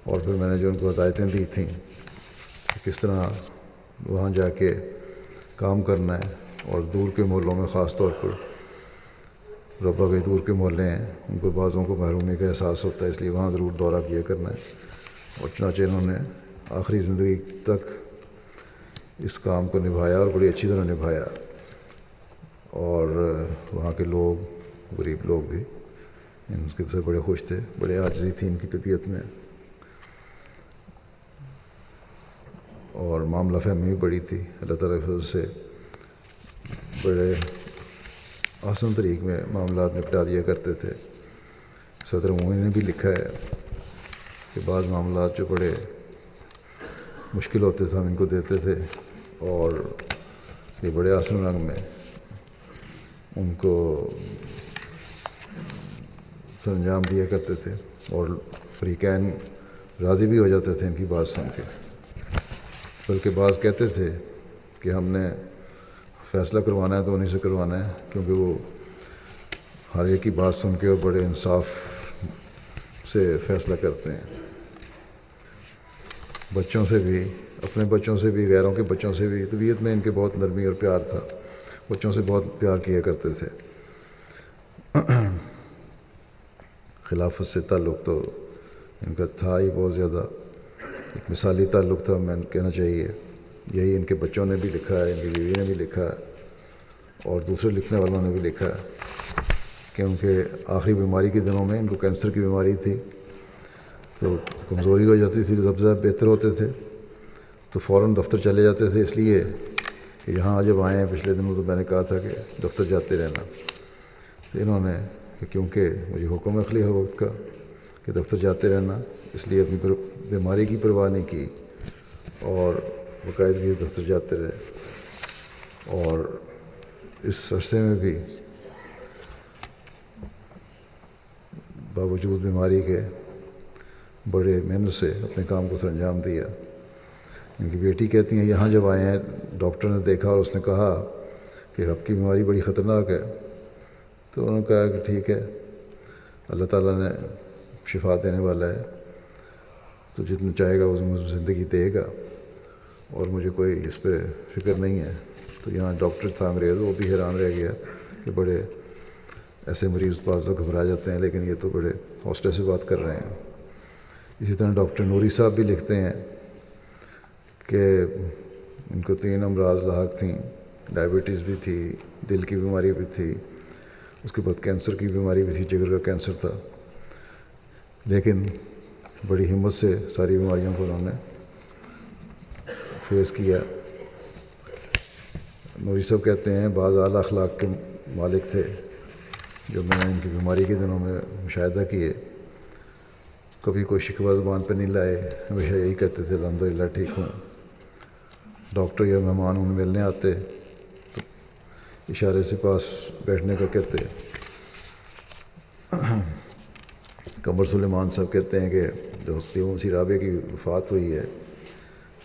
اور پھر میں نے جو ان کو ہدایتیں دی تھیں کہ کس طرح وہاں جا کے کام کرنا ہے، اور دور کے محلوں میں خاص طور پر ربا کے دور کے محلے ہیں، ان کو بعضوں کو محرومی کا احساس ہوتا ہے، اس لیے وہاں ضرور دورہ کیا کرنا ہے. اور چنانچہ انہوں نے آخری زندگی تک اس کام کو نبھایا اور بڑی اچھی طرح نبھایا. اور وہاں کے لوگ، غریب لوگ بھی ان کے سے بڑے خوش تھے. بڑے عاجزی تھی ان کی طبیعت میں، اور معاملہ فہمی بھی بڑی تھی. اللہ تعالیٰ کی فضل سے بڑے آسان طریق میں معاملات نپٹا دیا کرتے تھے. صدر عمومی نے بھی لکھا ہے کہ بعض معاملات جو بڑے مشکل ہوتے تھے ہم ان کو دیتے تھے، اور یہ بڑے آسان رنگ میں ان کو انجام دیا کرتے تھے، اور فریقین راضی بھی ہو جاتے تھے ان کی بات سن کے. بلکہ بعض کہتے تھے کہ ہم نے فیصلہ کروانا ہے تو انہیں سے کروانا ہے، کیونکہ وہ ہر ایک کی بات سن کے اور بڑے انصاف سے فیصلہ کرتے ہیں. بچوں سے بھی، اپنے بچوں سے بھی، غیروں کے بچوں سے بھی، طبیعت میں ان کے بہت نرمی اور پیار تھا. بچوں سے بہت پیار کیا کرتے تھے. خلافت سے تعلق تو ان کا تھا ہی بہت زیادہ، ایک مثالی تعلق تھا میں کہنا چاہیے. یہی ان کے بچوں نے بھی لکھا ہے، ان کی بیوی نے بھی لکھا ہے، اور دوسرے لکھنے والوں نے بھی لکھا ہے کہ ان کے آخری بیماری کے دنوں میں ان کو کینسر کی بیماری تھی، تو کمزوری ہو جاتی تھی، جب زیادہ بہتر ہوتے تھے تو فوراً دفتر چلے جاتے تھے. اس لیے کہ یہاں جب آئے ہیں پچھلے دنوں تو میں نے کہا تھا کہ دفتر جاتے رہنا. تو انہوں نے کہ کیونکہ مجھے حکم ہے خلیفہ وقت کا کہ دفتر جاتے رہنا، اس لیے اپنی بیماری کی پرواہ نہیں کی اور باقاعدگی سے دفتر جاتے رہے. اور اس عرصے میں بھی باوجود بیماری کے بڑے محنت سے اپنے کام کو سر انجام دیا. ان کی بیٹی کہتی ہیں یہاں جب آئے ہیں ڈاکٹر نے دیکھا اور اس نے کہا کہ آپ کی بیماری بڑی خطرناک ہے، تو انہوں نے کہا کہ ٹھیک ہے، اللہ تعالیٰ نے شفا دینے والا ہے، تو جتنا چاہے گا وہ مجھے زندگی دے گا، اور مجھے کوئی اس پہ فکر نہیں ہے. تو یہاں ڈاکٹر تھا انگریز، وہ بھی حیران رہ گیا کہ بڑے ایسے مریض بعض لوگ گھبرا جاتے ہیں، لیکن یہ تو بڑے حوصلے سے بات کر رہے ہیں. اسی طرح ڈاکٹر نوری صاحب بھی لکھتے ہیں کہ ان کو 3 امراض لاحق تھیں، ڈائبٹیز بھی تھی، دل کی بیماری بھی تھی، اس کے بعد کینسر کی بیماری بھی تھی، جگر کا کینسر تھا، لیکن بڑی ہمت سے ساری بیماریوں کو انہوں نے فیس کیا. نوری صاحب کہتے ہیں بعض اعلیٰ اخلاق کے مالک تھے جو میں نے ان کی بیماری کے دنوں میں مشاہدہ کیے. کبھی کوئی شکوہ زبان پہ نہیں لائے، ہمیشہ یہی کہتے تھے الحمدللہ ٹھیک ہوں۔ ڈاکٹر یا مہمان ان ملنے آتے تو اشارے سے پاس بیٹھنے کا کہتے۔ قمر سلیمان صاحب کہتے ہیں کہ جو مسیح رابعہ کی وفات ہوئی ہے،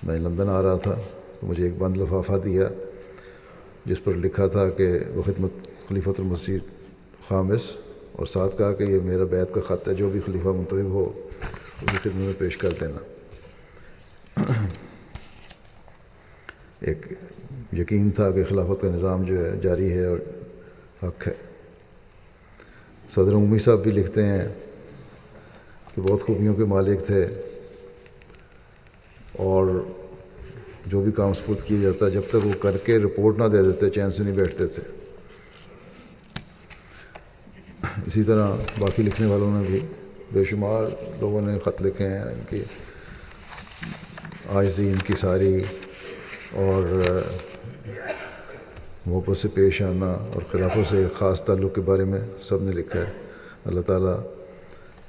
میں لندن آ رہا تھا تو مجھے ایک بند لفافہ دیا جس پر لکھا تھا کہ وہ خدمت خلیفۃ المسیح خامس، اور ساتھ کہا کہ یہ میرا بیعت کا خط ہے، جو بھی خلیفہ منتخب ہو اس کی خدمت میں پیش کر دینا۔ ایک یقین تھا کہ خلافت کا نظام جو ہے جاری ہے اور حق ہے۔ صدر عمومی صاحب بھی لکھتے ہیں کہ بہت خوبیوں کے مالک تھے، اور جو بھی کام سپرد کیا جاتا جب تک وہ کر کے رپورٹ نہ دے دیتے چین سے نہیں بیٹھتے تھے۔ اسی طرح باقی لکھنے والوں نے بھی بے شمار لوگوں نے خط لکھے ہیں، ان کی عاجزی ان کی ساری اور محبت سے پیش آنا اور خلافوں سے خاص تعلق کے بارے میں سب نے لکھا ہے۔ اللہ تعالیٰ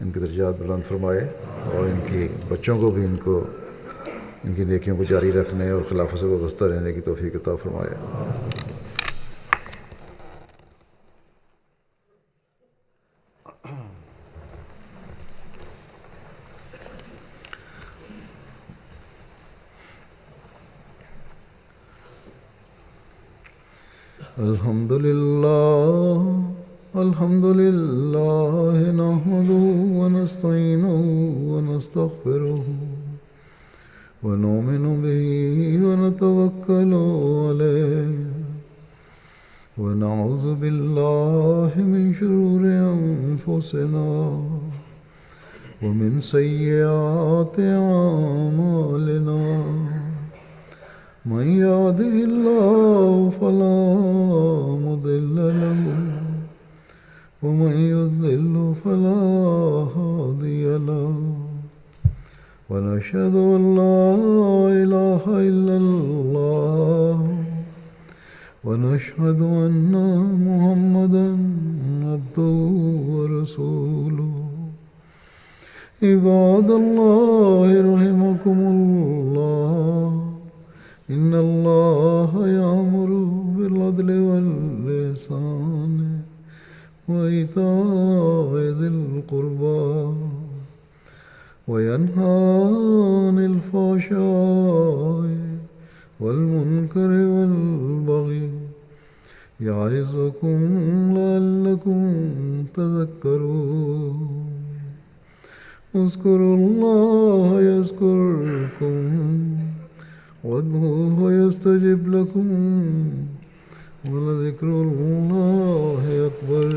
ان کے درجات بلند فرمائے اور ان کی بچوں کو بھی ان کی نیکیوں کو جاری رکھنے اور خلافوں سے وابستہ رہنے کی توفیق عطا فرمائے۔ الحمد لله نحمده ونستعينه ونستغفره ونؤمن به ونتوكل عليه ونعوذ بالله من شرور أنفسنا ومن سيئات أعمالنا، من يهده الله فلا مضل له ومن يضلل فلا هادي له، ونشهد أن لا إله إلا الله ونشهد أن محمدا عبده ورسوله۔ عباد الله رحمكم الله، إن الله يأمر بالعدل والإحسان وإيتاء ذي القربى وينهى عن الفحشاء والمنكر والبغي، يعظكم لعلكم تذكرون۔ اذكروا الله يذكركم وادعوه يستجب لكم، ولذكر الله أكبر۔